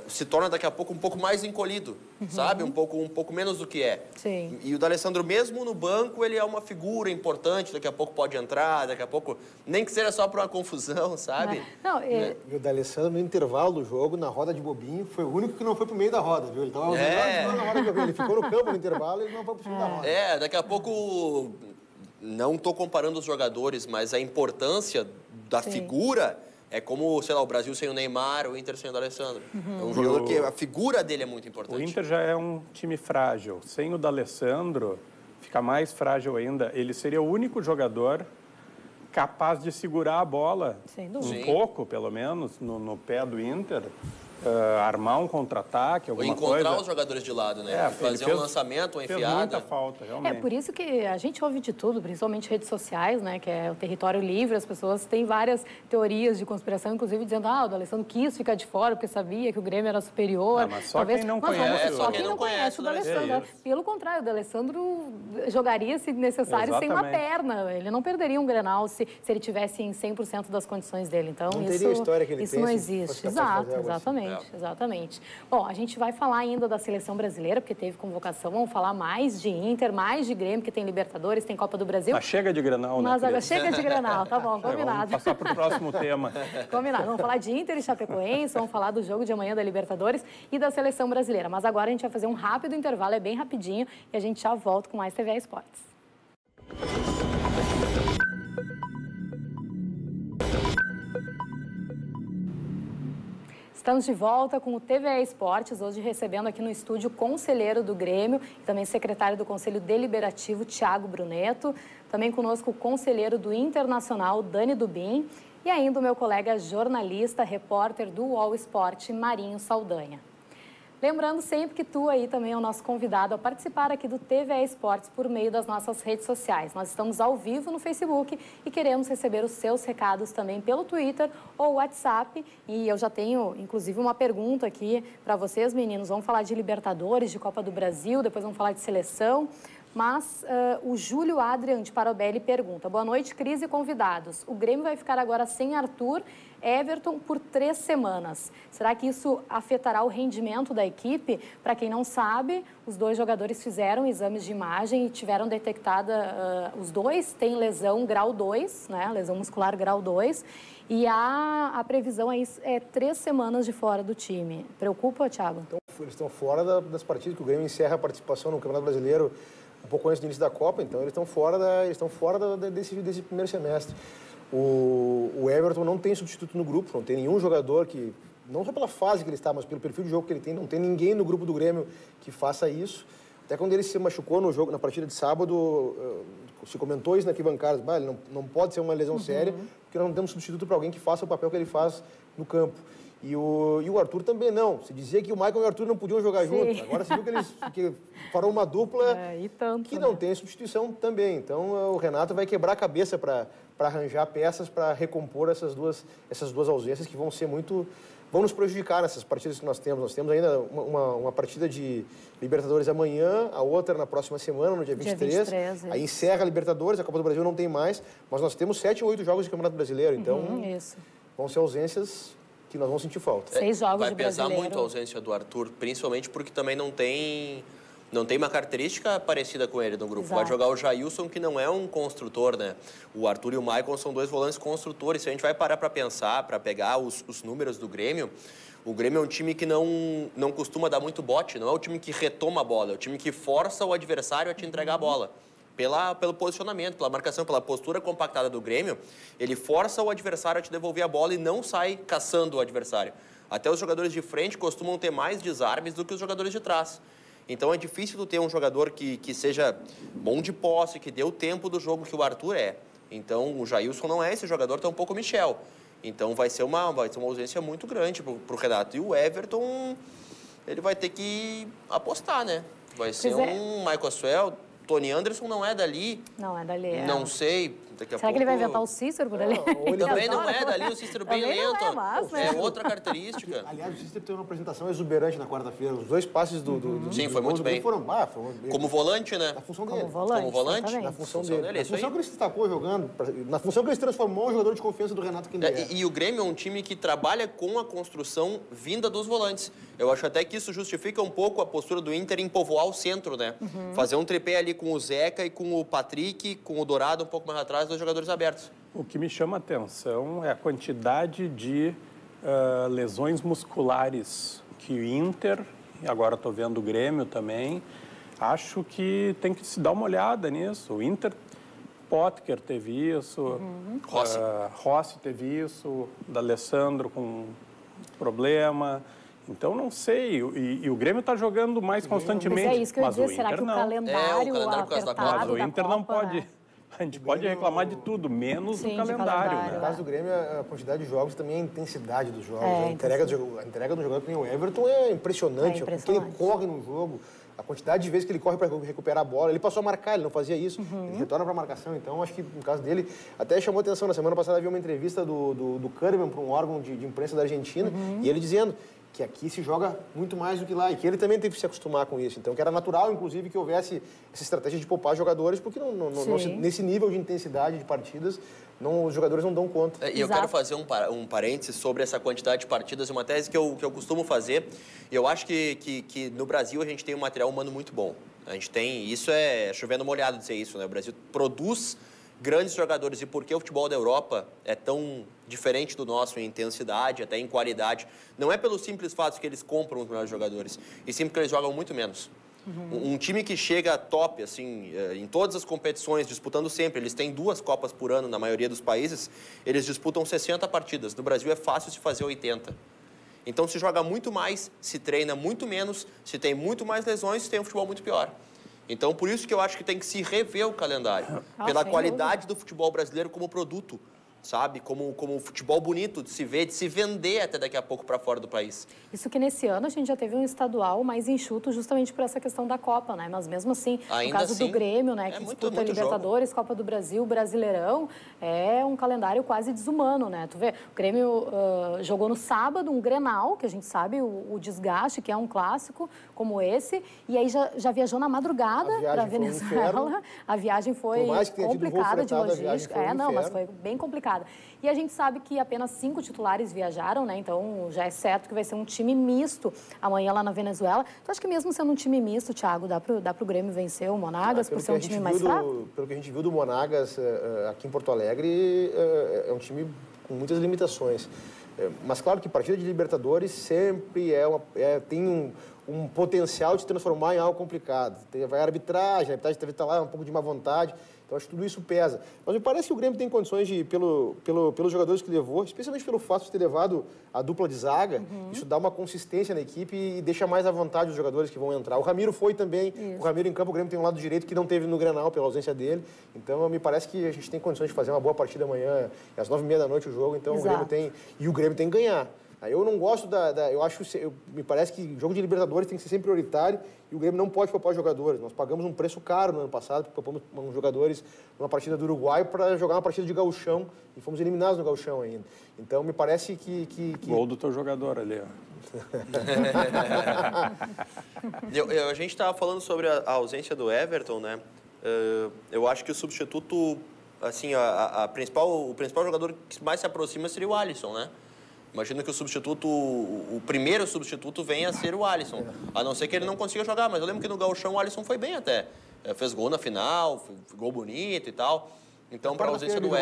se torna daqui a pouco um pouco mais encolhido, sabe? Um pouco menos do que é. Sim. E o D'Alessandro, mesmo no banco, ele é uma figura importante, daqui a pouco pode entrar, daqui a pouco, nem que seja só para uma confusão, sabe? Não, E o D'Alessandro, no intervalo do jogo, na roda de bobinho, foi o único que não foi pro meio da roda, viu? Ele estava na roda de bobinho, ele ficou no campo no intervalo e ele não foi pro fim da roda. Daqui a pouco, não estou comparando os jogadores, mas a importância da figura... É como, sei lá, o Brasil sem o Neymar, o Inter sem o D'Alessandro. É um jogador que a figura dele é muito importante. O Inter já é um time frágil. Sem o D'Alessandro, fica mais frágil ainda. Ele seria o único jogador capaz de segurar a bola, um pouco, pelo menos, no pé do Inter. Armar um contra-ataque, alguma coisa. Ou encontrar os jogadores de lado, né? Fazer um lançamento, uma enfiada. Fez muita falta, realmente. É por isso que a gente ouve de tudo, principalmente redes sociais, né? Que é o território livre, as pessoas têm várias teorias de conspiração, inclusive dizendo, o D'Alessandro quis ficar de fora porque sabia que o Grêmio era superior. Mas só quem não conhece. Só quem não conhece o D'Alessandro. Pelo contrário, o D'Alessandro jogaria, se necessário, sem uma perna. Ele não perderia um Grenal se ele tivesse em 100% das condições dele. Então, não teria a história que ele isso tem, não existe. Exatamente. Bom, a gente vai falar ainda da seleção brasileira, porque teve convocação, vamos falar mais de Inter, mais de Grêmio, que tem Libertadores, tem Copa do Brasil. Mas chega de Grenal, né? Mas chega de Grenal, tá bom, combinado. Vamos passar para o próximo tema. Combinado, vamos falar de Inter e Chapecoense, vamos falar do jogo de amanhã da Libertadores e da seleção brasileira. Mas agora a gente vai fazer um rápido intervalo, é bem rapidinho, e a gente já volta com mais TVA Esportes. Estamos de volta com o TVA Esportes, hoje recebendo aqui no estúdio o conselheiro do Grêmio e também secretário do Conselho Deliberativo, Thiago Bruneto. Também conosco o conselheiro do Internacional, Dani Dubin. E ainda o meu colega jornalista, repórter do UOL Esporte, Marinho Saldanha. Lembrando sempre que tu aí também é o nosso convidado a participar aqui do TVA Esportes por meio das nossas redes sociais. Nós estamos ao vivo no Facebook e queremos receber os seus recados também pelo Twitter ou WhatsApp. E eu já tenho, inclusive, uma pergunta aqui para vocês, meninos. Vamos falar de Libertadores, de Copa do Brasil, depois vamos falar de seleção. Mas o Júlio Adrian de Parobelli pergunta: boa noite, Cris e convidados. O Grêmio vai ficar agora sem Arthur, Everton por 3 semanas. Será que isso afetará o rendimento da equipe? Para quem não sabe, os 2 jogadores fizeram exames de imagem e tiveram detectada, os 2 têm lesão grau 2, né? Lesão muscular grau 2. E a previsão aí é 3 semanas de fora do time. Preocupa, Thiago? Então, eles estão fora das partidas que o Grêmio encerra a participação no Campeonato Brasileiro um pouco antes do início da Copa, então eles estão fora desse primeiro semestre. O Everton não tem substituto no grupo, não tem nenhum jogador que, não só pela fase que ele está, mas pelo perfil de jogo que ele tem, não tem ninguém no grupo do Grêmio que faça isso. Até quando ele se machucou no jogo, na partida de sábado, se comentou isso na arquibancada, ele não pode ser uma lesão séria, porque nós não temos substituto para alguém que faça o papel que ele faz no campo. E o Arthur também não. Se dizia que o Michael e o Arthur não podiam jogar juntos. Agora se viu que farão uma dupla que não tem substituição também. Então o Renato vai quebrar a cabeça para arranjar peças para recompor essas duas ausências que vão nos prejudicar nessas partidas que nós temos. Nós temos ainda uma partida de Libertadores amanhã, a outra na próxima semana, no dia 23. Aí encerra a Libertadores, a Copa do Brasil não tem mais, mas nós temos 7 ou 8 jogos de Campeonato Brasileiro. Então vão ser ausências que nós vamos sentir falta. 6 jogos vai de pesar brasileiro. Muito a ausência do Arthur, principalmente porque também não tem não tem uma característica parecida com ele no grupo. Exato. Vai jogar o Jailson, que não é um construtor, né? O Arthur e o Maicon são 2 volantes construtores. Se a gente vai parar para pensar, para pegar os números do Grêmio, o Grêmio é um time que não costuma dar muito bote, não é o time que retoma a bola, é o time que força o adversário a te entregar a bola. Pelo posicionamento, pela marcação, pela postura compactada do Grêmio, ele força o adversário a te devolver a bola e não sai caçando o adversário. Até os jogadores de frente costumam ter mais desarmes do que os jogadores de trás. Então é difícil tu ter um jogador que seja bom de posse, que dê o tempo do jogo que o Arthur é. Então o Jailson não é esse jogador, tampouco o Michel. Então vai ser uma ausência muito grande pro Renato. E o Everton, ele vai ter que apostar, né? Vai ser um Michael Suel. Tony Anderson não é dali. Não é dali. Não sei. Daqui a Será pouco... que ele vai inventar o Cícero por ali? Também não é dali, o Cícero bem lento. Não é, mas, né? É outra característica. Aliás, o Cícero teve uma apresentação exuberante na quarta-feira. Os 2 passes Sim, foi muito bem. Foram, como volante, né? Na função dele. Como volante? Na função dele. Na Isso aí. função que ele se destacou jogando, na função que ele se transformou um jogador de confiança do Renato Quindé. E o Grêmio é um time que trabalha com a construção vinda dos volantes. Eu acho até que isso justifica um pouco a postura do Inter em povoar o centro, né? Fazer um tripé ali com o Zeca e com o Patrick, com o Dourado um pouco mais atrás, 2 jogadores abertos. O que me chama a atenção é a quantidade de lesões musculares que o Inter, e agora estou vendo o Grêmio também, acho que tem que se dar uma olhada nisso. O Inter, Potker teve isso, Rossi teve isso, D'Alessandro com problema. Então, não sei. E o Grêmio está jogando mais constantemente. Mas é isso que eu ia dizer. Será que o o calendário apertado Mas o Inter não Copa, pode... né? A gente pode reclamar de tudo, menos do calendário. No Né? caso do Grêmio, a quantidade de jogos também é a intensidade dos jogos. A entrega do jogador que nem o Everton é impressionante. Porque ele corre no jogo, a quantidade de vezes que ele corre para recuperar a bola. Ele passou a marcar, ele não fazia isso. Ele retorna para a marcação. Então, acho que no caso dele, até chamou atenção. Na semana passada, eu vi uma entrevista do Kahneman para um órgão de imprensa da Argentina, e ele dizendo que aqui se joga muito mais do que lá, e que ele também teve que se acostumar com isso. Então, que era natural, inclusive, que houvesse essa estratégia de poupar jogadores, porque nesse nível de intensidade de partidas, os jogadores não dão conta. E eu quero fazer um parênteses sobre essa quantidade de partidas, uma tese que eu costumo fazer. Eu acho que no Brasil a gente tem um material humano muito bom. A gente tem, isso é chovendo molhado dizer isso, né? O Brasil produz grandes jogadores. E por que o futebol da Europa é tão diferente do nosso em intensidade, até em qualidade? Não é pelo simples fato que eles compram os melhores jogadores, e sim porque eles jogam muito menos. Um time que chega top, assim, em todas as competições, disputando sempre, eles têm 2 Copas por ano na maioria dos países, eles disputam 60 partidas. No Brasil é fácil se fazer 80. Então se joga muito mais, se treina muito menos, se tem muito mais lesões, se tem um futebol muito pior. Então, por isso que eu acho que tem que se rever o calendário. Pela qualidade do futebol brasileiro como produto, sabe? Como futebol bonito de se ver, de se vender até daqui a pouco para fora do país. Isso que nesse ano a gente já teve um estadual mais enxuto justamente por essa questão da Copa, né? Mas mesmo assim, no caso do Grêmio, né? Que disputa Libertadores, Copa do Brasil, Brasileirão, é um calendário quase desumano, né? Tu vê, o Grêmio jogou no sábado um Grenal, que a gente sabe o desgaste, que é um clássico como esse, e aí já viajou na madrugada para a Venezuela. A viagem foi complicada de logística. Mas foi bem complicada. E a gente sabe que apenas 5 titulares viajaram, né? Então já é certo que vai ser um time misto amanhã lá na Venezuela. Tu acha que mesmo sendo um time misto, Thiago, dá pro Grêmio vencer o Monagas por ser um time mais fraco? Pelo que a gente viu do Monagas aqui em Porto Alegre, é um time com muitas limitações. Mas claro que partida de Libertadores sempre tem um potencial de se transformar em algo complicado. Vai a arbitragem deve estar lá um pouco de má vontade. Então, acho que tudo isso pesa. Mas me parece que o Grêmio tem condições de, pelos jogadores que levou, especialmente pelo fato de ter levado a dupla de zaga, isso dá uma consistência na equipe e deixa mais à vontade os jogadores que vão entrar. O Ramiro foi também. Isso. O Ramiro em campo, o Grêmio tem um lado direito que não teve no Grenal pela ausência dele. Então, me parece que a gente tem condições de fazer uma boa partida amanhã, às 9h30 da noite o jogo. Então, o Grêmio tem que ganhar. Eu não gosto me parece que o jogo de Libertadores tem que ser sempre prioritário e o Grêmio não pode poupar jogadores. Nós pagamos um preço caro no ano passado, porque poupamos jogadores numa partida do Uruguai para jogar uma partida de gauchão e fomos eliminados no gauchão ainda. Então, me parece que... Gol do teu jogador ali, ó. A gente estava falando sobre a ausência do Everton, né? Eu acho que o substituto, assim, o principal jogador que mais se aproxima seria o Alisson, né? Imagino que o primeiro substituto venha a ser o Alisson. A não ser que ele não consiga jogar, mas eu lembro que no Gauchão o Alisson foi bem até. Fez gol na final, gol bonito e tal. Então, para a ausência do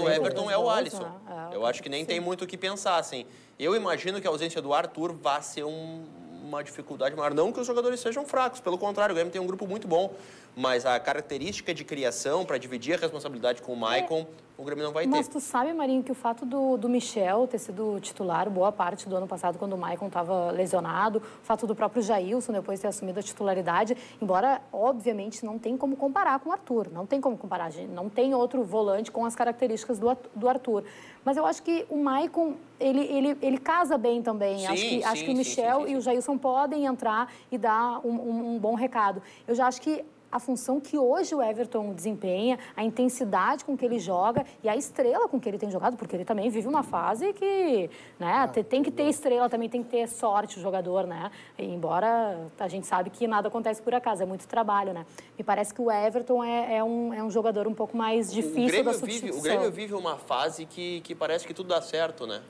Everton é o Alisson. Eu acho que nem tem muito o que pensar, assim. Eu imagino que a ausência do Arthur vá ser uma dificuldade maior. Não que os jogadores sejam fracos, pelo contrário, o Grêmio tem um grupo muito bom. Mas a característica de criação, para dividir a responsabilidade com o Maicon, o Grêmio não vai ter. Mas tu sabe, Marinho, que o fato do Michel ter sido titular boa parte do ano passado, quando o Maicon estava lesionado, o fato do próprio Jailson depois ter assumido a titularidade, embora, obviamente, não tem como comparar com o Arthur, não tem como comparar, não tem outro volante com as características do Arthur. Mas eu acho que o Maicon, ele casa bem também. Acho que o Michel e o Jailson podem entrar e dar um bom recado. Eu já acho que a função que hoje o Everton desempenha, a intensidade com que ele joga e a estrela com que ele tem jogado, porque ele também vive uma fase que, né, tem que ter estrela, também tem que ter sorte o jogador, né? Embora a gente sabe que nada acontece por acaso, é muito trabalho, né? Me parece que o Everton é um jogador um pouco mais difícil da substituição. O Grêmio vive uma fase que parece que tudo dá certo, né?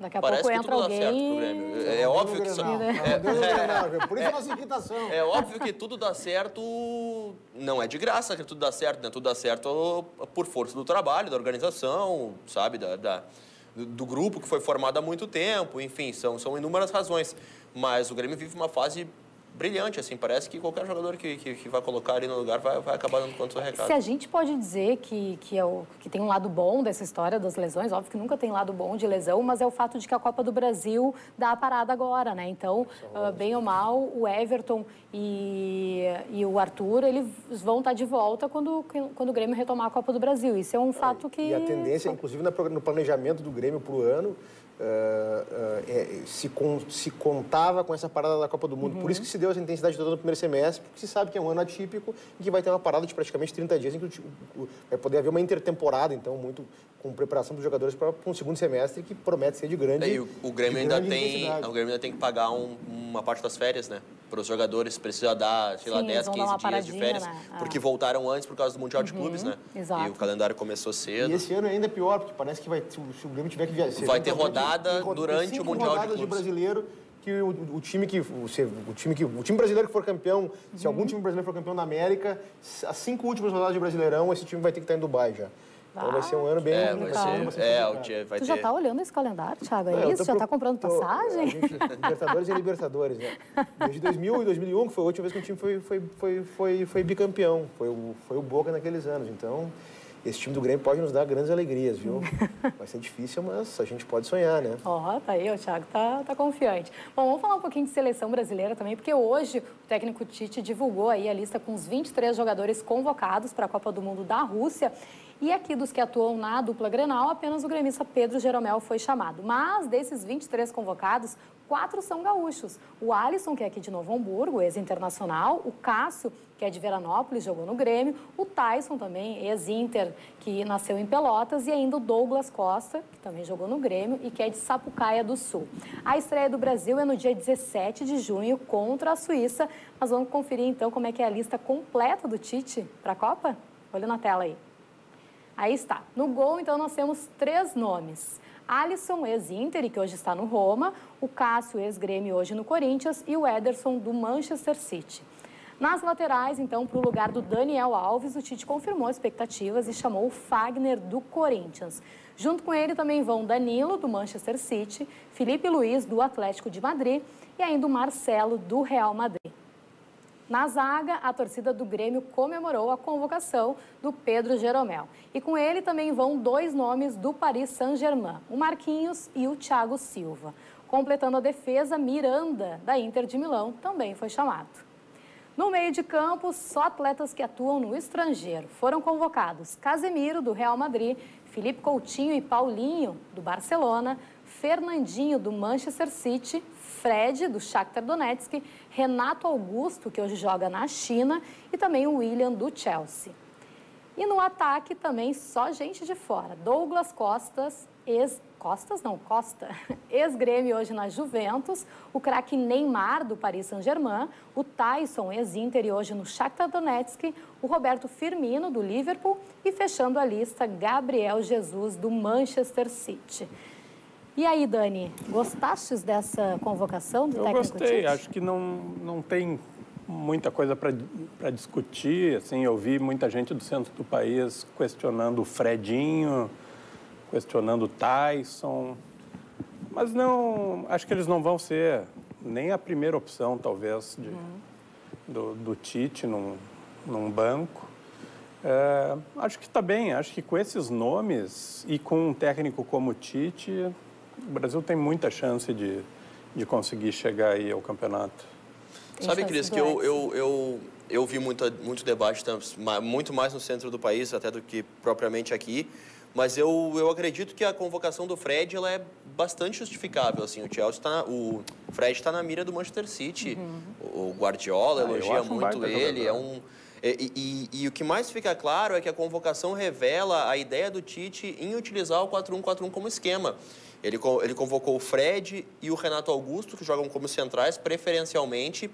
Daqui a pouco entra alguém... Dá certo pro Grêmio. É óbvio que... Por isso a nossa irritação. É óbvio que tudo dá certo... Não é de graça que tudo dá certo, né? Tudo dá certo por força do trabalho, da organização, sabe? Do grupo que foi formado há muito tempo, enfim, são inúmeras razões. Mas o Grêmio vive uma fase brilhante, assim, parece que qualquer jogador que vai colocar ali no lugar vai acabar dando conta do recado. Se a gente pode dizer que tem um lado bom dessa história das lesões, óbvio que nunca tem lado bom de lesão, mas é o fato de que a Copa do Brasil dá a parada agora, né? Então, bem ou mal, o Everton e o Arthur, eles vão estar de volta quando o Grêmio retomar a Copa do Brasil. Isso é um fato que... E a tendência, inclusive, no planejamento do Grêmio para o ano, se contava com essa parada da Copa do Mundo. Por isso que se deu essa intensidade toda no primeiro semestre, porque se sabe que é um ano atípico e que vai ter uma parada de praticamente 30 dias em que vai poder haver uma intertemporada, então, muito com preparação dos jogadores para um segundo semestre que promete ser de grande intensidade. O Grêmio ainda tem que pagar uma parte das férias, né? Para os jogadores, precisa dar, sei lá, 10, 15 dias de férias, né? Porque voltaram antes por causa do Mundial de Clubes, né? Exato. E o calendário começou cedo. E esse ano ainda é pior, porque parece que se o Grêmio tiver que viajar... Vai ter rodada durante o Mundial de Clubes. De brasileiro, que o time brasileiro que for campeão, se algum time brasileiro for campeão da América, as 5 últimas rodadas de Brasileirão, esse time vai ter que estar em Dubai já. Então vai ser um ano bem Tu já está olhando esse calendário, Thiago? É isso? Já está comprando passagem? Libertadores e Libertadores, né? Desde 2000 e 2001, que foi a última vez que o time foi bicampeão. Foi o Boca naqueles anos. Então, esse time do Grêmio pode nos dar grandes alegrias, viu? Vai ser difícil, mas a gente pode sonhar, né? Tá aí, o Thiago tá confiante. Bom, vamos falar um pouquinho de seleção brasileira também, porque hoje o técnico Tite divulgou aí a lista com os 23 jogadores convocados para a Copa do Mundo da Rússia. E aqui dos que atuam na dupla Grenal, apenas o gremista Pedro Jeromel foi chamado. Mas desses 23 convocados, 4 são gaúchos. O Alisson, que é aqui de Novo Hamburgo, ex-internacional. O Cássio, que é de Veranópolis, jogou no Grêmio. O Tyson também, ex-Inter, que nasceu em Pelotas. E ainda o Douglas Costa, que também jogou no Grêmio e que é de Sapucaia do Sul. A estreia do Brasil é no dia 17 de junho contra a Suíça. Mas vamos conferir então como é que é a lista completa do Tite para a Copa? Olha na tela aí. Aí está. No gol, então, nós temos 3 nomes. Alisson, ex-Inter, que hoje está no Roma. O Cássio, ex-Grêmio, hoje no Corinthians. E o Ederson, do Manchester City. Nas laterais, então, para o lugar do Daniel Alves, o Tite confirmou expectativas e chamou o Fagner, do Corinthians. Junto com ele também vão Danilo, do Manchester City, Felipe Luiz, do Atlético de Madrid e ainda o Marcelo, do Real Madrid. Na zaga, a torcida do Grêmio comemorou a convocação do Pedro Jeromel. E com ele também vão 2 nomes do Paris Saint-Germain, o Marquinhos e o Thiago Silva. Completando a defesa, Miranda, da Inter de Milão, também foi chamado. No meio de campo, só atletas que atuam no estrangeiro. Foram convocados Casemiro, do Real Madrid, Felipe Coutinho e Paulinho, do Barcelona, Fernandinho, do Manchester City, Fred, do Shakhtar Donetsk, Renato Augusto, que hoje joga na China, e também o William, do Chelsea. E no ataque também só gente de fora. Douglas Costa, ex-Grêmio hoje na Juventus, o craque Neymar, do Paris Saint-Germain, o Tyson, ex-Inter e hoje no Shakhtar Donetsk, o Roberto Firmino, do Liverpool, e fechando a lista, Gabriel Jesus, do Manchester City. E aí, Dani, gostastes dessa convocação do técnico Tite? Eu gostei, acho que não tem muita coisa para discutir. Assim, eu vi muita gente do centro do país questionando o Fredinho, questionando o Tyson, mas não, acho que eles não vão ser nem a primeira opção, talvez, do Tite num banco. Acho que está bem, acho que com esses nomes e com um técnico como o Tite, o Brasil tem muita chance de conseguir chegar aí ao campeonato. Sabe, Cris, que eu vi muito debate, muito mais no centro do país até do que propriamente aqui, mas eu acredito que a convocação do Fred ela é bastante justificável. Assim, o Fred está na mira do Manchester City, o Guardiola elogia muito ele, E o que mais fica claro é que a convocação revela a ideia do Tite em utilizar o 4-1-4-1 como esquema. Ele convocou o Fred e o Renato Augusto, que jogam como centrais, preferencialmente.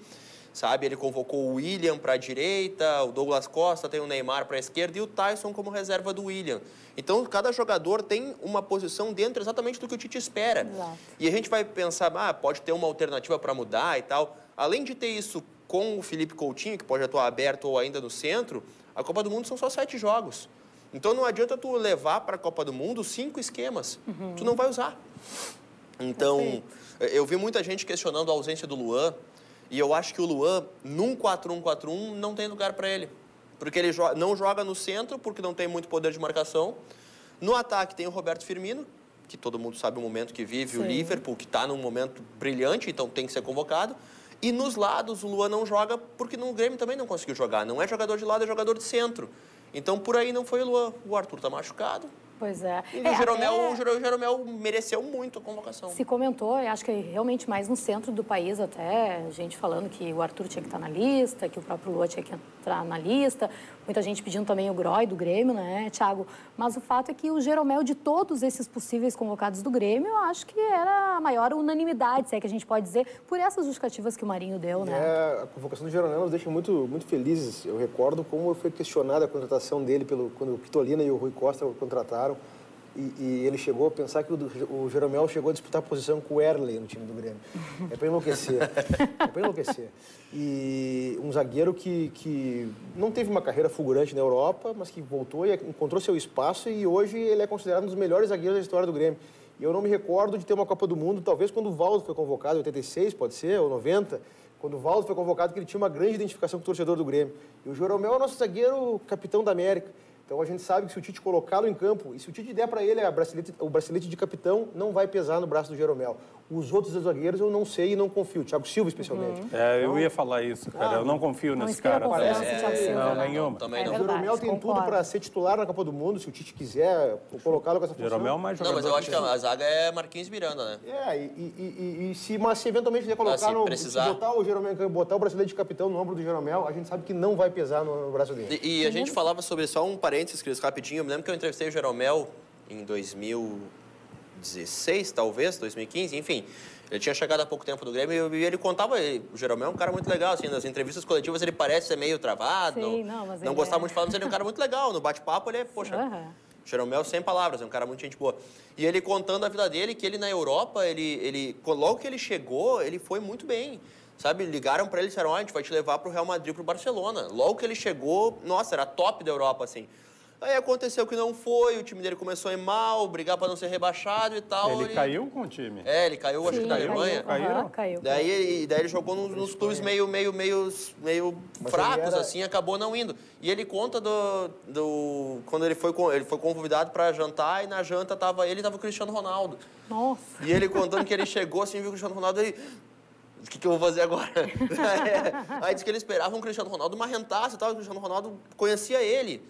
Sabe? Ele convocou o William para a direita, o Douglas Costa tem o Neymar para a esquerda e o Tyson como reserva do William. Então, cada jogador tem uma posição dentro exatamente do que o Tite espera. Exato. E a gente vai pensar, pode ter uma alternativa para mudar e tal. Além de ter isso com o Felipe Coutinho, que pode atuar aberto ou ainda no centro, a Copa do Mundo são só 7 jogos. Então não adianta tu levar para a Copa do Mundo 5 esquemas. Tu não vai usar. Então, eu vi muita gente questionando a ausência do Luan, e eu acho que o Luan, num 4-1-4-1, não tem lugar para ele. Porque ele não joga no centro, porque não tem muito poder de marcação. No ataque tem o Roberto Firmino, que todo mundo sabe o momento que vive, o Liverpool, que está num momento brilhante, então tem que ser convocado. E nos lados, o Luan não joga porque no Grêmio também não conseguiu jogar. Não é jogador de lado, é jogador de centro. Então, por aí não foi o Luan. O Arthur está machucado. Pois é. E o Jeromel mereceu muito a convocação. Se comentou, eu acho que realmente mais no centro do país até, gente falando que o Arthur tinha que estar na lista, que o próprio Luan tinha que entrar na lista. Muita gente pedindo também o Groy do Grêmio, né, Thiago? Mas o fato é que o Jeromel, de todos esses possíveis convocados do Grêmio, eu acho que era a maior unanimidade, se é que a gente pode dizer, por essas justificativas que o Marinho deu, né? A convocação do Jeromel nos deixa muito, muito felizes. Eu recordo como foi questionada a contratação dele quando o Pitolina e o Rui Costa o contrataram. E ele chegou a pensar que o Jeromel chegou a disputar a posição com o Erley no time do Grêmio. É para enlouquecer. É para enlouquecer. E um zagueiro que não teve uma carreira fulgurante na Europa, mas que voltou e encontrou seu espaço e hoje ele é considerado um dos melhores zagueiros da história do Grêmio. E eu não me recordo de ter uma Copa do Mundo, talvez quando o Valdo foi convocado, em 86, pode ser, ou 90, quando o Valdo foi convocado, que ele tinha uma grande identificação com o torcedor do Grêmio. E o Jeromel é o nosso zagueiro capitão da América. Então a gente sabe que se o Tite colocá-lo em campo, e se o Tite der para ele o bracelete de capitão, não vai pesar no braço do Jeromel. Os outros zagueiros eu não sei e não confio, Thiago Silva especialmente. Eu ia falar isso, cara. Eu não confio nesse cara. Não, nenhuma. Também O Jeromel tem tudo para ser titular na Copa do Mundo, se o Tite quiser colocá-lo com essa função. Jeromel é mais jogador. Não, mas eu acho que a zaga é Marquinhos Miranda, né? Se eventualmente quiser colocar se botar o Jeromel, botar o bracelete de capitão no ombro do Jeromel, a gente sabe que não vai pesar no braço dele. E a gente falava sobre, só um parênteses, Cris, rapidinho. Eu me lembro que eu entrevistei o Jeromel em 2016, talvez, 2015, enfim. Ele tinha chegado há pouco tempo do Grêmio e ele contava, o Jeromel é um cara muito legal, assim, nas entrevistas coletivas ele parece ser meio travado, não gostava muito de falar, mas ele é um cara muito legal, no bate-papo ele é, Jeromel sem palavras, é um cara muito gente boa. E ele contando a vida dele, que ele na Europa, logo que ele chegou, ele foi muito bem. Sabe, ligaram para ele e disseram, a gente vai te levar para o Real Madrid, para o Barcelona. Logo que ele chegou, nossa, era top da Europa, assim. Aí aconteceu que não foi, o time dele começou a ir mal, brigar para não ser rebaixado e tal. Ele caiu com o time? Ele caiu, acho que na Alemanha. Caiu. Daí ele jogou nos clubes meio fracos, assim, acabou não indo. E ele conta quando ele foi convidado para jantar e na janta tava o Cristiano Ronaldo. Nossa. E ele contando que ele chegou assim, viu o Cristiano Ronaldo e o que eu vou fazer agora? Aí disse que ele esperava um Cristiano Ronaldo marrentaço e tal, o Cristiano Ronaldo conhecia ele.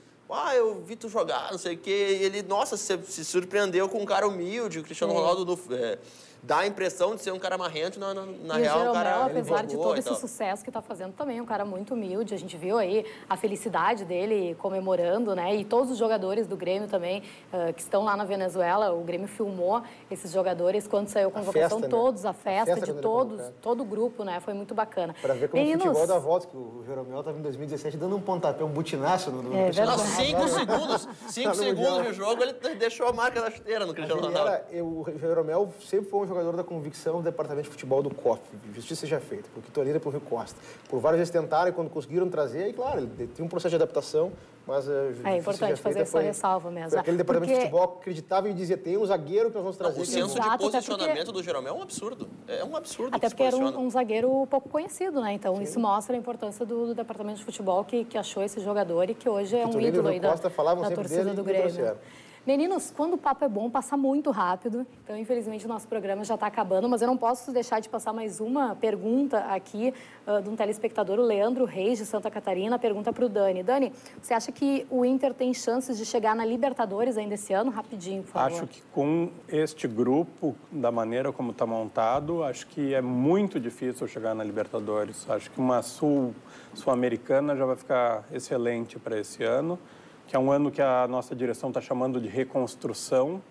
Eu vi tu jogar, não sei o quê. E ele, nossa, se surpreendeu com um cara humilde. O Cristiano Ronaldo dá a impressão de ser um cara marrento, na E real, o Jeromel, cara... apesar de todo esse tal. sucesso que está fazendo também, é um cara muito humilde. A gente viu aí a felicidade dele comemorando, né? E todos os jogadores do Grêmio também, que estão lá na Venezuela, o Grêmio filmou esses jogadores quando saiu a convocação, festa, né? todos, a festa de quando ele todos, convocado. todo o grupo, né? Foi muito bacana. Para ver como Meninos, o futebol dá volta, que o Jeromel estava em 2017 dando um pontapé, um butinaço no É Cristiano verdade. Não, Ronaldo. 5 segundos de jogo, ele deixou a marca da chuteira no Cristiano Ronaldo. O Jeromel sempre foi um jogador da convicção do departamento de futebol do COF. Justiça seja feita, por Quito Lira e por Rui Costa. Por várias vezes tentaram e quando conseguiram trazer, e claro, ele tem um processo de adaptação, mas é importante fazer essa ressalva mesmo. Foi aquele departamento de futebol acreditava e dizia, tem um zagueiro que nós vamos trazer. O senso de Exato, posicionamento do Jeromel é um absurdo. É um absurdo. Até que se porque era posiciona. um zagueiro pouco conhecido, né? Então isso mostra a importância do departamento de futebol que achou esse jogador e que hoje é um Lira e ídolo Rui aí da Costa falavam sempre torcida dele do e Grêmio. trouxeram. Meninos, quando o papo é bom, passa muito rápido. Então, infelizmente, o nosso programa já está acabando, mas eu não posso deixar de passar mais uma pergunta aqui de um telespectador, o Leandro Reis, de Santa Catarina. Pergunta para o Dani. Dani, você acha que o Inter tem chances de chegar na Libertadores ainda esse ano? Rapidinho, por favor. Acho que com este grupo, da maneira como está montado, acho que é muito difícil chegar na Libertadores. Acho que uma sul-americana já vai ficar excelente para esse ano, que é um ano que a nossa direção está chamando de reconstrução.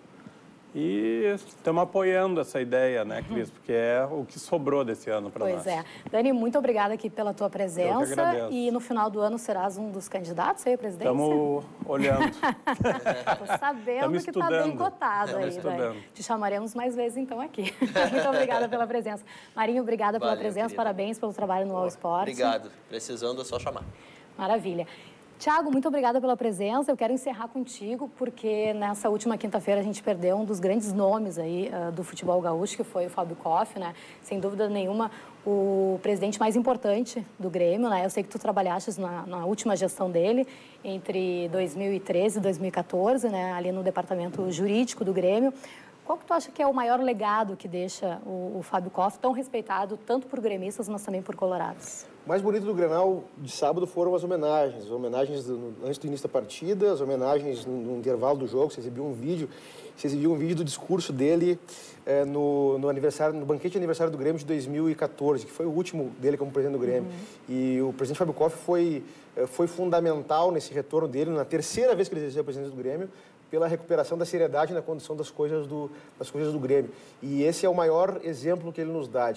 E estamos apoiando essa ideia, né, Cris? Porque é o que sobrou desse ano para nós. Pois é. Dani, muito obrigada aqui pela tua presença. Eu que agradeço. E no final do ano serás um dos candidatos aí à presidência? Estamos olhando. Estou sabendo que está bem cotado aí, Dani. Te chamaremos mais vezes, então, aqui. Muito obrigada pela presença. Marinho, obrigada pela presença. Querida. Parabéns pelo trabalho no All Sport. Obrigado. Precisando é só chamar. Maravilha. Tiago, muito obrigada pela presença. Eu quero encerrar contigo, porque nessa última quinta-feira a gente perdeu um dos grandes nomes aí do futebol gaúcho, que foi o Fábio Koff, né? Sem dúvida nenhuma, o presidente mais importante do Grêmio, né? Eu sei que tu trabalhaste na última gestão dele, entre 2013 e 2014, né? Ali no departamento jurídico do Grêmio. Qual que tu acha que é o maior legado que deixa o Fábio Koff, tão respeitado tanto por gremistas, mas também por colorados? O mais bonito do Grenal de sábado foram as homenagens. As homenagens antes do início da partida, as homenagens no intervalo do jogo. Você exibiu um vídeo do discurso dele no banquete de aniversário do Grêmio de 2014, que foi o último dele como presidente do Grêmio. E o presidente Fábio Koff foi fundamental nesse retorno dele, na terceira vez que ele exerceu a presidência do Grêmio, pela recuperação da seriedade na condução das coisas do Grêmio. E esse é o maior exemplo que ele nos dá,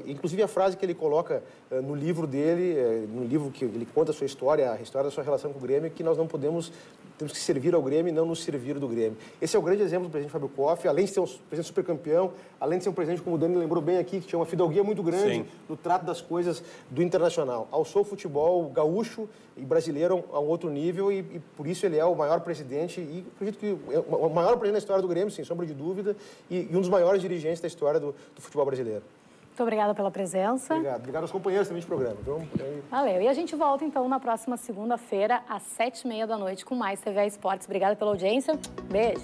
inclusive a frase que ele coloca no livro dele, no livro que ele conta a sua história, a história da sua relação com o Grêmio, que nós não podemos, temos que servir ao Grêmio e não nos servir do Grêmio. Esse é o grande exemplo do presidente Fábio Koff, além de ser um presidente supercampeão, além de ser um presidente, como o Dani lembrou bem aqui, que tinha uma fidalguia muito grande no trato das coisas do internacional. Alçou o futebol gaúcho e brasileiro a um outro nível e por isso ele é o maior presidente e acredito que é o maior presidente da história do Grêmio, sem sombra de dúvida, e um dos maiores dirigentes da história do futebol brasileiro. Muito obrigada pela presença. Obrigado aos companheiros também de programa. Então, Valeu. E a gente volta, então, na próxima segunda-feira, às 7h30 da noite, com mais TV Esportes. Obrigada pela audiência. Beijo.